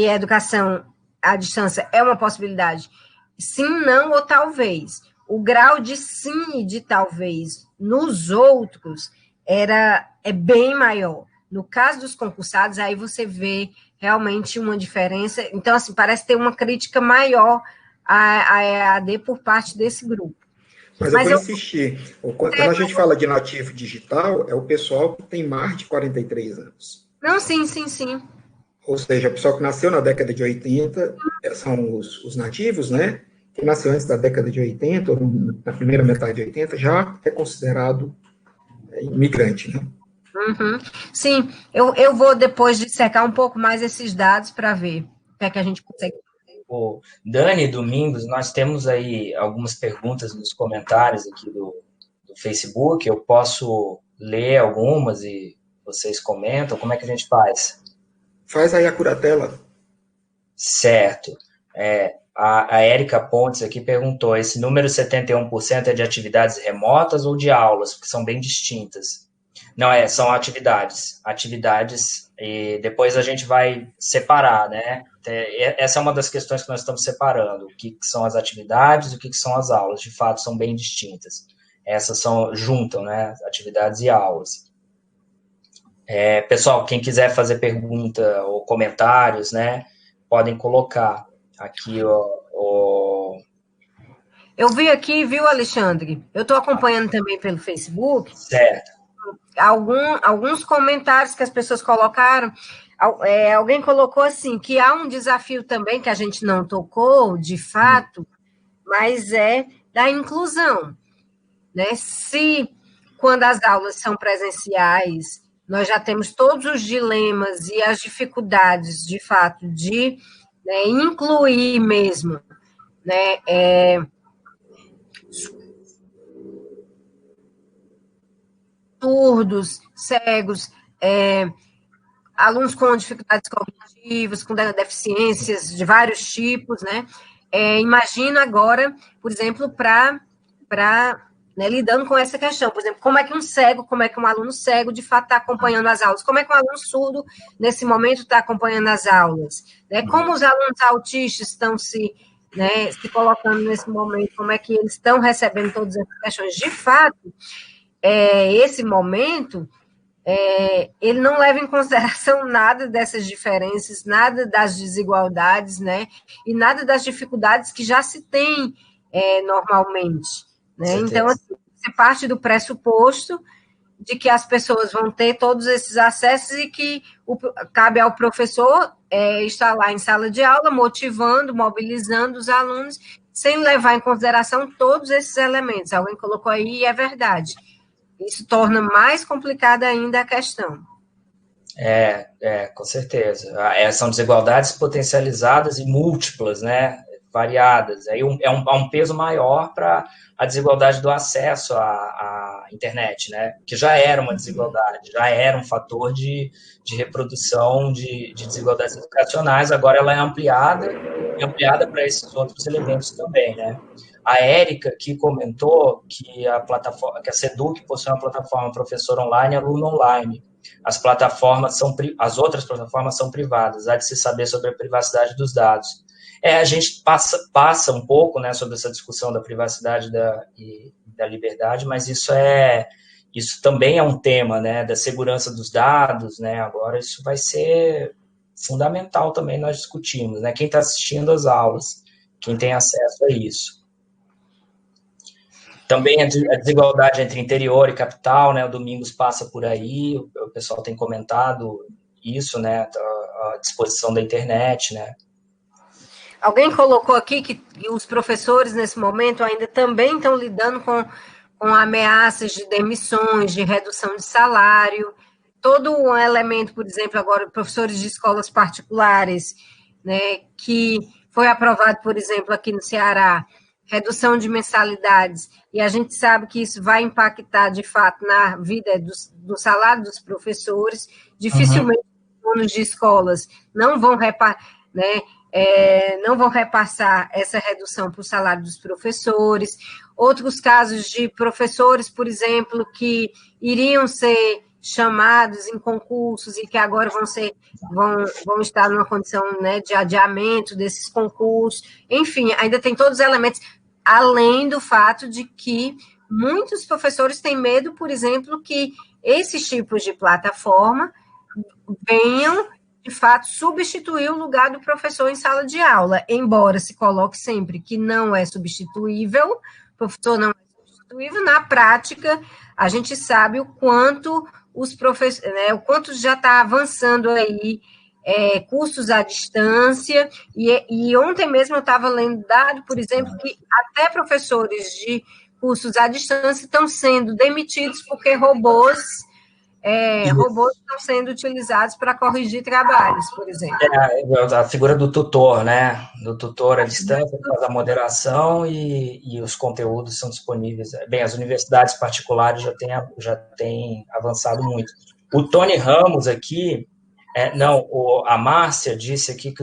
a educação à distância é uma possibilidade, sim, não ou talvez. O grau de sim e de talvez nos outros é bem maior. No caso dos concursados, aí você vê realmente uma diferença. Então, assim, parece ter uma crítica maior à EAD por parte desse grupo. Mas eu vou insistir. Quando a gente fala de nativo digital, é o pessoal que tem mais de 43 anos. Não, sim. Ou seja, o pessoal que nasceu na década de 80 são os nativos, né? Quem nasceu antes da década de 80, ou na primeira metade de 80, já é considerado imigrante, né? Uhum. Sim, eu vou depois dissecar um pouco mais esses dados para ver o que é que a gente consegue. O Dani, Domingos, nós temos aí algumas perguntas nos comentários aqui do Facebook. Eu posso ler algumas e vocês comentam. Como é que a gente faz? Faz aí a curatela. Certo. A Érica Pontes aqui perguntou: esse número 71% é de atividades remotas ou de aulas? Porque são bem distintas. Não, são atividades. Atividades, e depois a gente vai separar, né? Essa é uma das questões que nós estamos separando. O que são as atividades e o que são as aulas. De fato, são bem distintas. Essas juntam, né? Atividades e aulas. Pessoal, quem quiser fazer pergunta ou comentários, né? Podem colocar aqui Eu vi aqui, viu, Alexandre? Eu estou acompanhando também pelo Facebook. Certo. Alguns comentários que as pessoas colocaram. Alguém colocou assim, que há um desafio também que a gente não tocou, de fato, mas é da inclusão, né? Se, quando as aulas são presenciais, nós já temos todos os dilemas e as dificuldades, de fato, de, né, incluir mesmo, né, surdos, cegos, alunos com dificuldades cognitivas, com deficiências de vários tipos, né? Imagina agora, por exemplo, para né, lidando com essa questão, por exemplo, como é que um aluno cego de fato está acompanhando as aulas, como é que um aluno surdo, nesse momento, está acompanhando as aulas, né? Como os alunos autistas estão se colocando nesse momento, como é que eles estão recebendo todas essas questões. De fato, esse momento, ele não leva em consideração nada dessas diferenças, nada das desigualdades, né? E nada das dificuldades que já se tem normalmente, né? Então, assim, você parte do pressuposto de que as pessoas vão ter todos esses acessos e que cabe ao professor estar lá em sala de aula, motivando, mobilizando os alunos, sem levar em consideração todos esses elementos. Alguém colocou aí e é verdade. Isso torna mais complicada ainda a questão. Com certeza. São desigualdades potencializadas e múltiplas, né? Variadas. Aí há um peso maior para a desigualdade do acesso à internet, né? Que já era uma desigualdade, já era um fator de reprodução de desigualdades educacionais, agora ela é ampliada para esses outros elementos também, né? A Érica aqui comentou que a SEDUC possui uma plataforma professor online e aluno online. As outras plataformas são privadas, há de se saber sobre a privacidade dos dados. A gente passa um pouco, né, sobre essa discussão da privacidade e da liberdade, mas isso também é um tema, né, da segurança dos dados, né? Agora isso vai ser fundamental também nós discutimos, né? Quem está assistindo às aulas, quem tem acesso a isso. Também a desigualdade entre interior e capital, né? O Domingos passa por aí, o pessoal tem comentado isso, né? A disposição da internet, né? Alguém colocou aqui que os professores, nesse momento, ainda também estão lidando com ameaças de demissões, de redução de salário, todo um elemento, por exemplo, agora, professores de escolas particulares, né, que foi aprovado, por exemplo, aqui no Ceará, redução de mensalidades, e a gente sabe que isso vai impactar, de fato, na vida do salário dos professores, dificilmente os donos de escolas não vão não vão repassar essa redução para o salário dos professores. Outros casos de professores, por exemplo, que iriam ser chamados em concursos e que agora vão estar numa condição, né, de adiamento desses concursos. Enfim, ainda tem todos os elementos, além do fato de que muitos professores têm medo, por exemplo, que esses tipos de plataforma venham, de fato, substituir o lugar do professor em sala de aula, embora se coloque sempre que não é substituível, o professor não é substituível, na prática, a gente sabe o quanto os professores, né, o quanto já está avançando aí cursos à distância, e ontem mesmo eu estava lendo dado, por exemplo, que até professores de cursos à distância estão sendo demitidos porque robôs estão sendo utilizados para corrigir trabalhos, por exemplo. A figura do tutor, né? Do tutor à distância, faz a moderação e os conteúdos são disponíveis. Bem, as universidades particulares já têm avançado muito. O Tony Ramos aqui, a Márcia disse aqui que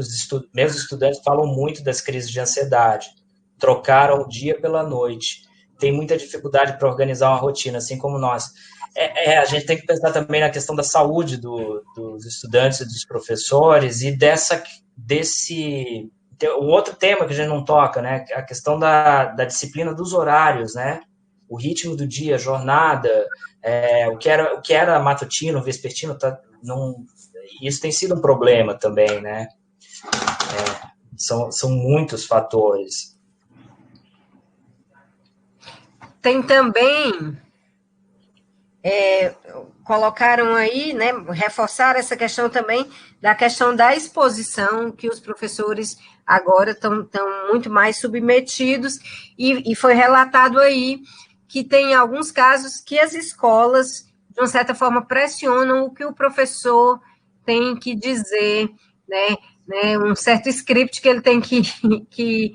meus estudantes falam muito das crises de ansiedade, trocaram o dia pela noite, tem muita dificuldade para organizar uma rotina, assim como nós. A gente tem que pensar também na questão da saúde dos estudantes e dos professores e um outro tema que a gente não toca, né? A questão da disciplina dos horários, né? O ritmo do dia, a jornada, o que era matutino, vespertino, isso tem sido um problema também, né? São muitos fatores. Tem também... colocaram aí, né, reforçar essa questão também da questão da exposição, que os professores agora estão muito mais submetidos, e foi relatado aí que tem alguns casos que as escolas, de uma certa forma, pressionam o que o professor tem que dizer, né, um certo script que ele tem que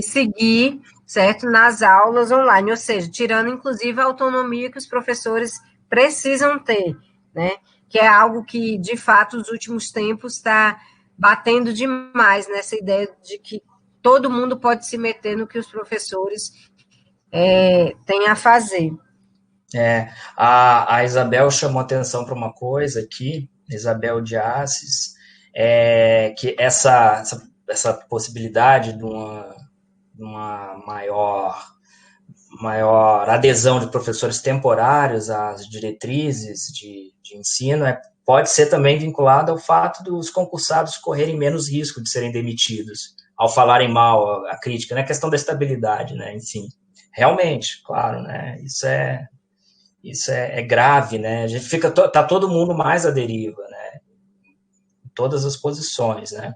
seguir, certo, nas aulas online, ou seja, tirando, inclusive, a autonomia que os professores precisam ter, né, que é algo que, de fato, nos últimos tempos está batendo demais nessa ideia de que todo mundo pode se meter no que os professores têm a fazer. A Isabel chamou atenção para uma coisa aqui, Isabel de Assis, que essa possibilidade de uma maior adesão de professores temporários às diretrizes de ensino pode ser também vinculado ao fato dos concursados correrem menos risco de serem demitidos ao falarem mal, a crítica, né? A questão da estabilidade, né? Enfim, realmente, claro, né? Isso é grave, né? A gente tá todo mundo mais à deriva, né? Em todas as posições, né?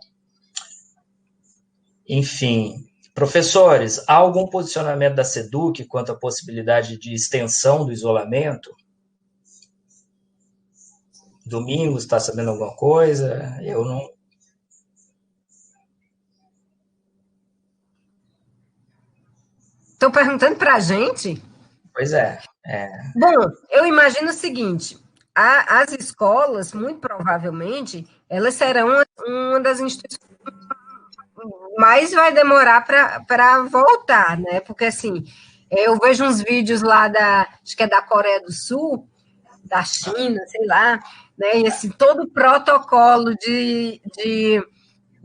Enfim, professores, há algum posicionamento da SEDUC quanto à possibilidade de extensão do isolamento? Domingos, está sabendo alguma coisa? Eu não... Estou perguntando para a gente? Pois é. Bom, eu imagino o seguinte, as escolas, muito provavelmente, elas serão uma das instituições mais vai demorar para voltar, né? Porque, assim, eu vejo uns vídeos lá acho que é da Coreia do Sul, da China, sei lá, né? E, assim, todo o protocolo de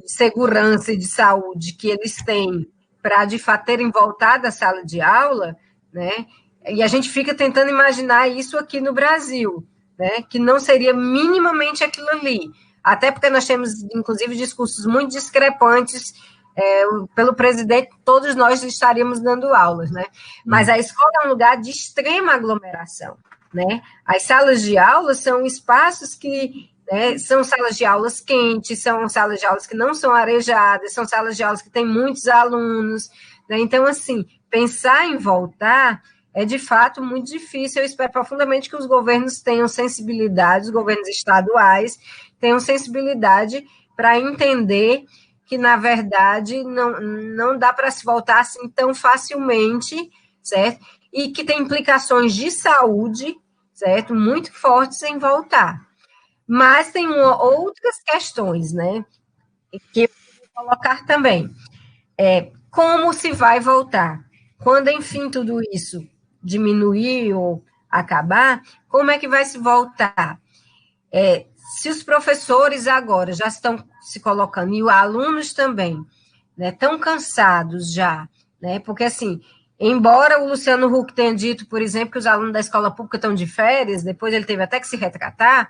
segurança e de saúde que eles têm para, de fato, terem voltado à sala de aula, né? E a gente fica tentando imaginar isso aqui no Brasil, né? Que não seria minimamente aquilo ali. Até porque nós temos, inclusive, discursos muito discrepantes pelo presidente, todos nós estaríamos dando aulas, né? Mas a escola é um lugar de extrema aglomeração, né? As salas de aula são espaços que são salas de aulas quentes, são salas de aulas que não são arejadas, são salas de aulas que têm muitos alunos, né? Então, assim, pensar em voltar é, de fato, muito difícil. Eu espero profundamente que os governos tenham sensibilidade, os governos estaduais tenham sensibilidade para entender que, na verdade, não dá para se voltar assim tão facilmente, certo? E que tem implicações de saúde, certo? Muito fortes em voltar. Mas tem outras questões, né? Que eu vou colocar também. Como se vai voltar? Quando, enfim, tudo isso diminuir ou acabar, como é que vai se voltar? Se os professores agora já estão se colocando, e os alunos também, né, estão cansados já, né? Porque, assim, embora o Luciano Huck tenha dito, por exemplo, que os alunos da escola pública estão de férias, depois ele teve até que se retratar,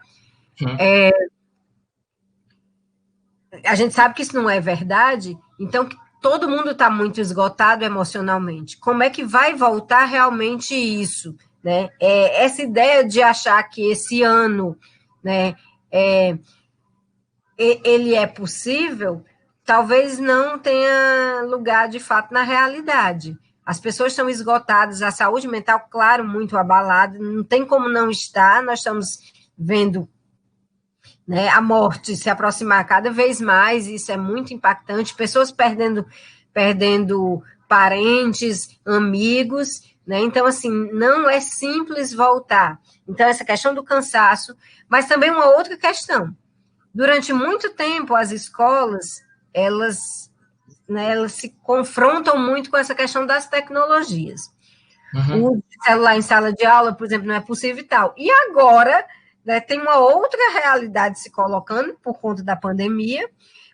a gente sabe que isso não é verdade, então todo mundo está muito esgotado emocionalmente. Como é que vai voltar realmente isso? Né? Essa ideia de achar que esse ano, né, ele é possível, talvez não tenha lugar de fato na realidade. As pessoas estão esgotadas, a saúde mental, claro, muito abalada, não tem como não estar, nós estamos vendo, né, a morte se aproximar cada vez mais, isso é muito impactante, pessoas perdendo parentes, amigos, né? Então, assim, não é simples voltar. Então, essa questão do cansaço, mas também uma outra questão. Durante muito tempo, as escolas, elas se confrontam muito com essa questão das tecnologias. O celular em sala de aula, por exemplo, não é possível e tal. E agora, né, tem uma outra realidade se colocando por conta da pandemia,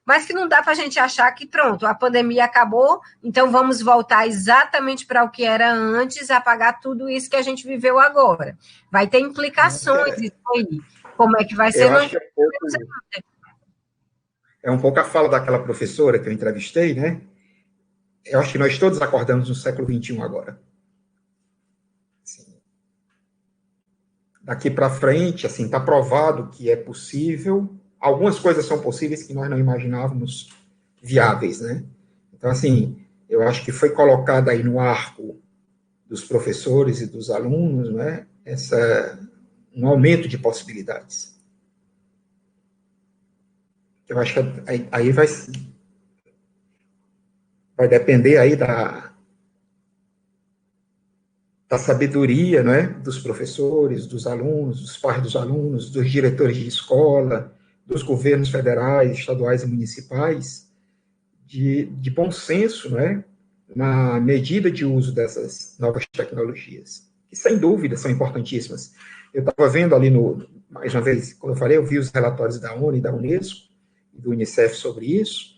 mas que não dá para a gente achar que, pronto, a pandemia acabou, então vamos voltar exatamente para o que era antes, apagar tudo isso que a gente viveu agora. Vai ter implicações isso aí. Como é que vai ser? Eu acho que é um pouco a fala daquela professora que eu entrevistei, né? Eu acho que nós todos acordamos no século XXI agora. Assim, daqui para frente, assim, está provado que é possível. Algumas coisas são possíveis que nós não imaginávamos viáveis, né? Então, assim, eu acho que foi colocada aí no arco dos professores e dos alunos, né? Um aumento de possibilidades. Eu acho que aí vai depender aí da sabedoria, né, dos professores, dos alunos, dos pais dos alunos, dos diretores de escola, dos governos federais, estaduais e municipais, de bom senso, né, na medida de uso dessas novas tecnologias, que sem dúvida são importantíssimas. Eu estava vendo ali, mais uma vez, como eu falei, eu vi os relatórios da ONU e da Unesco, e do Unicef sobre isso,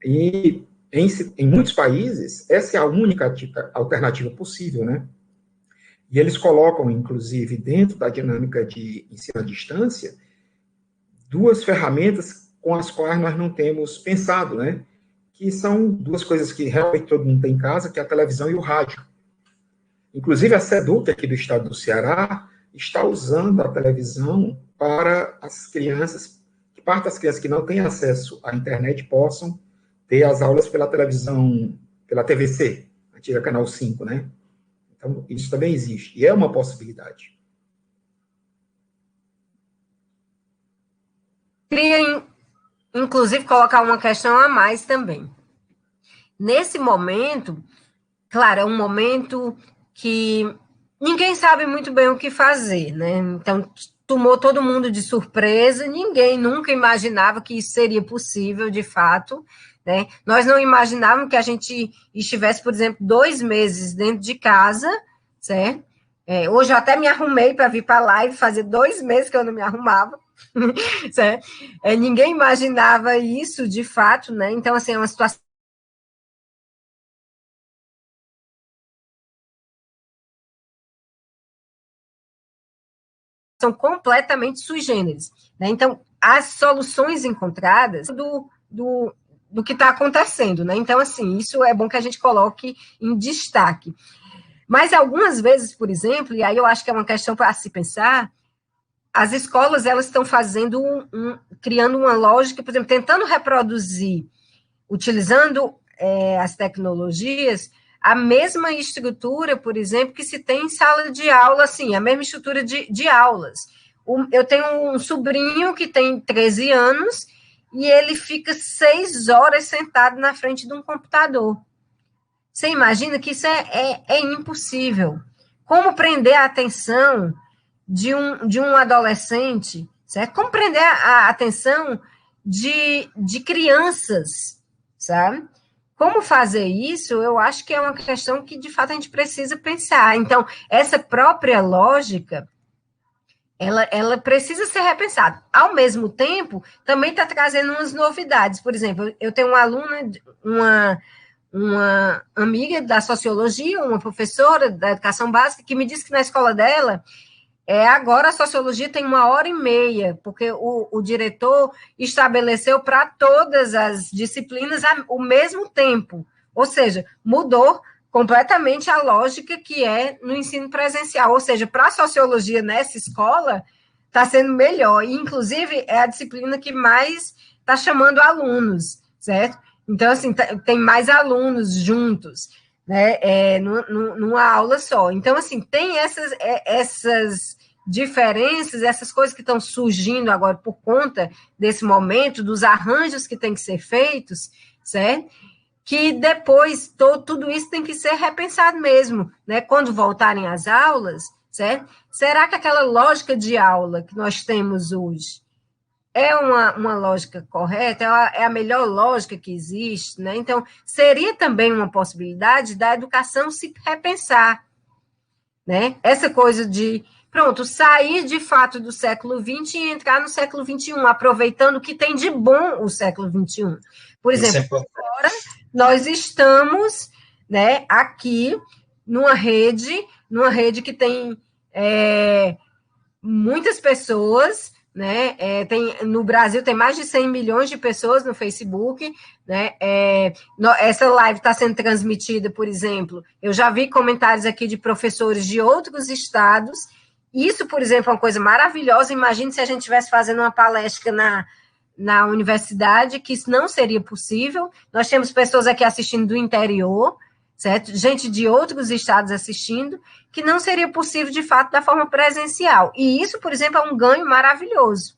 e em muitos países, essa é a única alternativa possível, né? E eles colocam, inclusive, dentro da dinâmica de ensino à distância, duas ferramentas com as quais nós não temos pensado, né? Que são duas coisas que realmente todo mundo tem em casa, que é a televisão e o rádio. Inclusive, a SEDUC aqui do estado do Ceará está usando a televisão para as crianças, que parte das crianças que não têm acesso à internet possam ter as aulas pela televisão, pela TVC, antiga Canal 5, né? Então, isso também existe, e é uma possibilidade. Queria, inclusive, colocar uma questão a mais também. Nesse momento, claro, é um momento que ninguém sabe muito bem o que fazer, né? Então, tomou todo mundo de surpresa, ninguém nunca imaginava que isso seria possível, de fato, né? Nós não imaginávamos que a gente estivesse, por exemplo, 2 meses dentro de casa, certo? Hoje eu até me arrumei para vir para a live, fazer 2 meses que eu não me arrumava, certo? Ninguém imaginava isso, de fato, né? Então, assim, é uma situação são completamente sui generis, né? Então, as soluções encontradas do que está acontecendo, né? Então, assim, isso é bom que a gente coloque em destaque. Mas algumas vezes, por exemplo, e aí eu acho que é uma questão para se pensar, as escolas elas estão fazendo criando uma lógica, por exemplo, tentando reproduzir, utilizando as tecnologias, a mesma estrutura, por exemplo, que se tem em sala de aula, assim, a mesma estrutura de aulas. Eu tenho um sobrinho que tem 13 anos e ele fica 6 horas sentado na frente de um computador. Você imagina que isso é impossível. Como prender a atenção de um adolescente, certo? Como prender a atenção de crianças, sabe? Como fazer isso, eu acho que é uma questão que, de fato, a gente precisa pensar. Então, essa própria lógica, ela precisa ser repensada. Ao mesmo tempo, também está trazendo umas novidades. Por exemplo, eu tenho uma aluna, uma amiga da sociologia, uma professora da educação básica, que me disse que na escola dela, agora a sociologia tem 1h30, porque o diretor estabeleceu para todas as disciplinas o mesmo tempo. Ou seja, mudou completamente a lógica que é no ensino presencial. Ou seja, para a sociologia nessa escola, está sendo melhor. E, inclusive, é a disciplina que mais está chamando alunos, certo? Então, assim, tem mais alunos juntos, né? Numa aula só. Então, assim, tem essas diferenças, essas coisas que estão surgindo agora por conta desse momento, dos arranjos que têm que ser feitos, certo? Que depois tudo isso tem que ser repensado mesmo, né? Quando voltarem às aulas, certo? Será que aquela lógica de aula que nós temos hoje é uma lógica correta? É a melhor lógica que existe, né? Então, seria também uma possibilidade da educação se repensar, né? Essa coisa de, pronto, sair de fato do século XX e entrar no século XXI, aproveitando o que tem de bom o século XXI. Por exemplo, agora nós estamos, né, aqui numa rede que tem muitas pessoas, né? No Brasil tem mais de 100 milhões de pessoas no Facebook, né? Essa live está sendo transmitida, por exemplo. Eu já vi comentários aqui de professores de outros estados. Isso, por exemplo, é uma coisa maravilhosa. Imagine se a gente estivesse fazendo uma palestra na universidade, que isso não seria possível. Nós temos pessoas aqui assistindo do interior, certo? Gente de outros estados assistindo, que não seria possível, de fato, da forma presencial. E isso, por exemplo, é um ganho maravilhoso.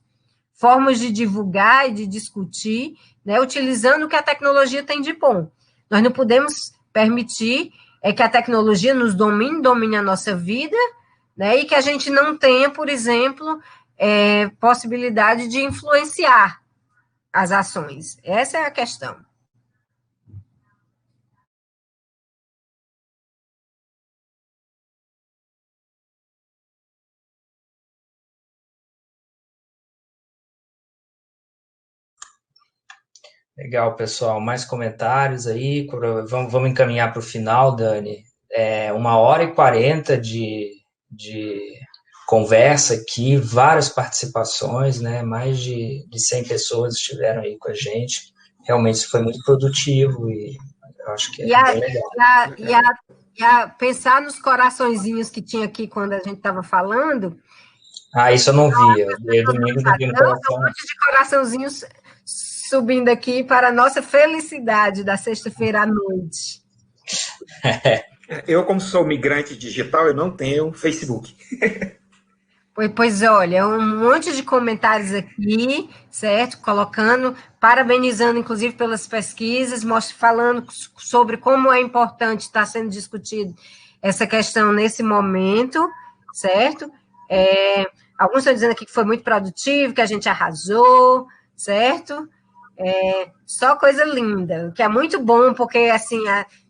Formas de divulgar e de discutir, né, utilizando o que a tecnologia tem de bom. Nós não podemos permitir que a tecnologia nos domine a nossa vida, né, e que a gente não tenha, por exemplo, possibilidade de influenciar as ações. Essa é a questão. Legal, pessoal. Mais comentários aí? Vamos encaminhar para o final, Dani. 1h40 de conversa aqui, várias participações, né? Mais de 100 pessoas estiveram aí com a gente. Realmente isso foi muito produtivo e eu acho que bem legal. Pensar nos coraçõezinhos que tinha aqui quando a gente estava falando. Isso eu não vi. Eu domingo não vi no coração. Um monte de coraçãozinhos subindo aqui para a nossa felicidade da sexta-feira à noite. Eu, como sou migrante digital, eu não tenho Facebook. Pois olha, um monte de comentários aqui, certo? Colocando, parabenizando, inclusive, pelas pesquisas, falando sobre como é importante estar sendo discutido essa questão nesse momento, certo? Alguns estão dizendo aqui que foi muito produtivo, que a gente arrasou, certo? Só coisa linda, que é muito bom, porque, assim,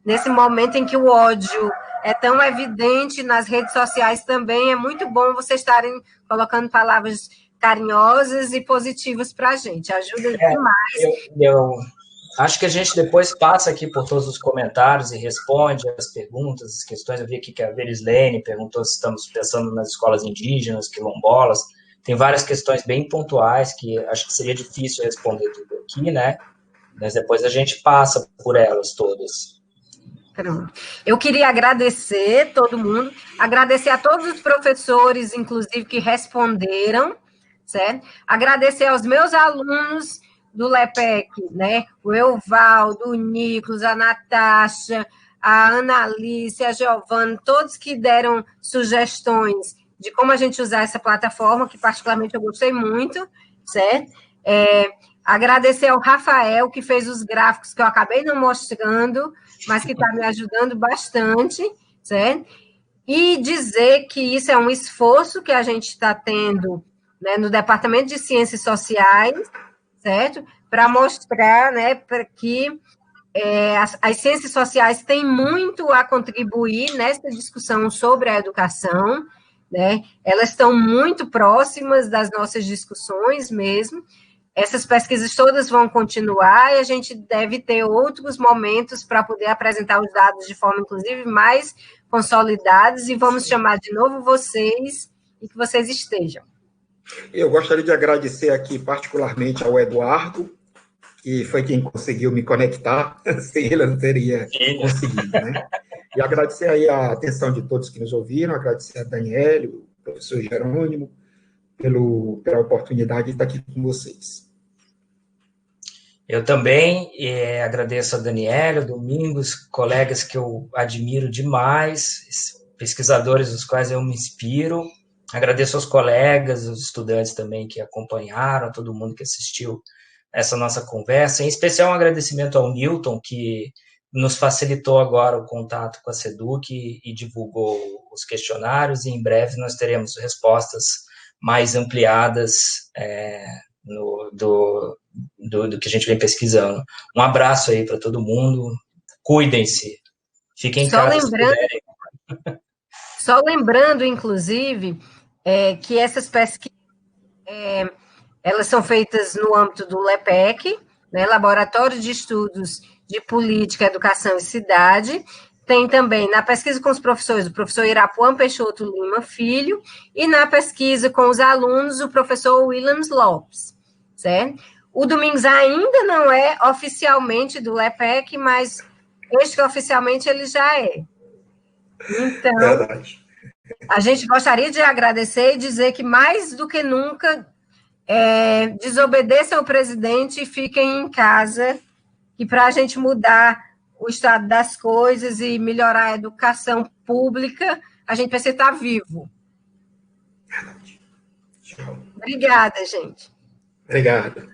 nesse momento em que o ódio é tão evidente nas redes sociais também, é muito bom vocês estarem colocando palavras carinhosas e positivas para a gente, ajuda demais. Eu acho que a gente depois passa aqui por todos os comentários e responde as perguntas, as questões. Eu vi aqui que a Verislene perguntou se estamos pensando nas escolas indígenas, quilombolas. Tem várias questões bem pontuais que acho que seria difícil responder tudo aqui, né? Mas depois a gente passa por elas todas. Eu queria agradecer todo mundo, agradecer a todos os professores, inclusive, que responderam, certo? Agradecer aos meus alunos do LEPEC, né? O Euvaldo, o Nicolas, a Natasha, a Analice, a Giovana, todos que deram sugestões de como a gente usar essa plataforma, que particularmente eu gostei muito, certo? Agradecer ao Rafael, que fez os gráficos que eu acabei não mostrando, mas que está me ajudando bastante, certo? E dizer que isso é um esforço que a gente está tendo, né, no Departamento de Ciências Sociais, certo? Para mostrar, né, para que as ciências sociais têm muito a contribuir nessa discussão sobre a educação, né? Elas estão muito próximas das nossas discussões mesmo. Essas pesquisas todas vão continuar e a gente deve ter outros momentos para poder apresentar os dados de forma, inclusive, mais consolidados, e vamos chamar de novo vocês e que vocês estejam. Eu gostaria de agradecer aqui particularmente ao Eduardo, que foi quem conseguiu me conectar, sem ele eu não teria conseguido, né? E agradecer aí a atenção de todos que nos ouviram, agradecer a Daniele, o professor Jerônimo, pela oportunidade de estar aqui com vocês. Eu também agradeço a Daniela, Domingos, colegas que eu admiro demais, pesquisadores dos quais eu me inspiro. Agradeço aos colegas, os estudantes também que acompanharam, a todo mundo que assistiu essa nossa conversa. Em especial, um agradecimento ao Newton, que nos facilitou agora o contato com a SEDUC e divulgou os questionários, e em breve nós teremos respostas mais ampliadas do que a gente vem pesquisando. Um abraço aí para todo mundo, cuidem-se, fiquem em casa se puderem. Só lembrando, inclusive, que essas pesquisas elas são feitas no âmbito do LEPEC, né, Laboratório de Estudos de Política, Educação e Cidade. Tem também na pesquisa com os professores, o professor Irapuan Peixoto Lima Filho, e na pesquisa com os alunos, o professor Williams Lopes, certo? O Domingos ainda não é oficialmente do LEPEC, mas oficialmente ele já é. Então, verdade. A gente gostaria de agradecer e dizer que, mais do que nunca, desobedeçam o presidente e fiquem em casa, que para a gente mudar o estado das coisas e melhorar a educação pública, a gente precisa estar vivo. Verdade. Tchau. Obrigada, gente. Obrigado.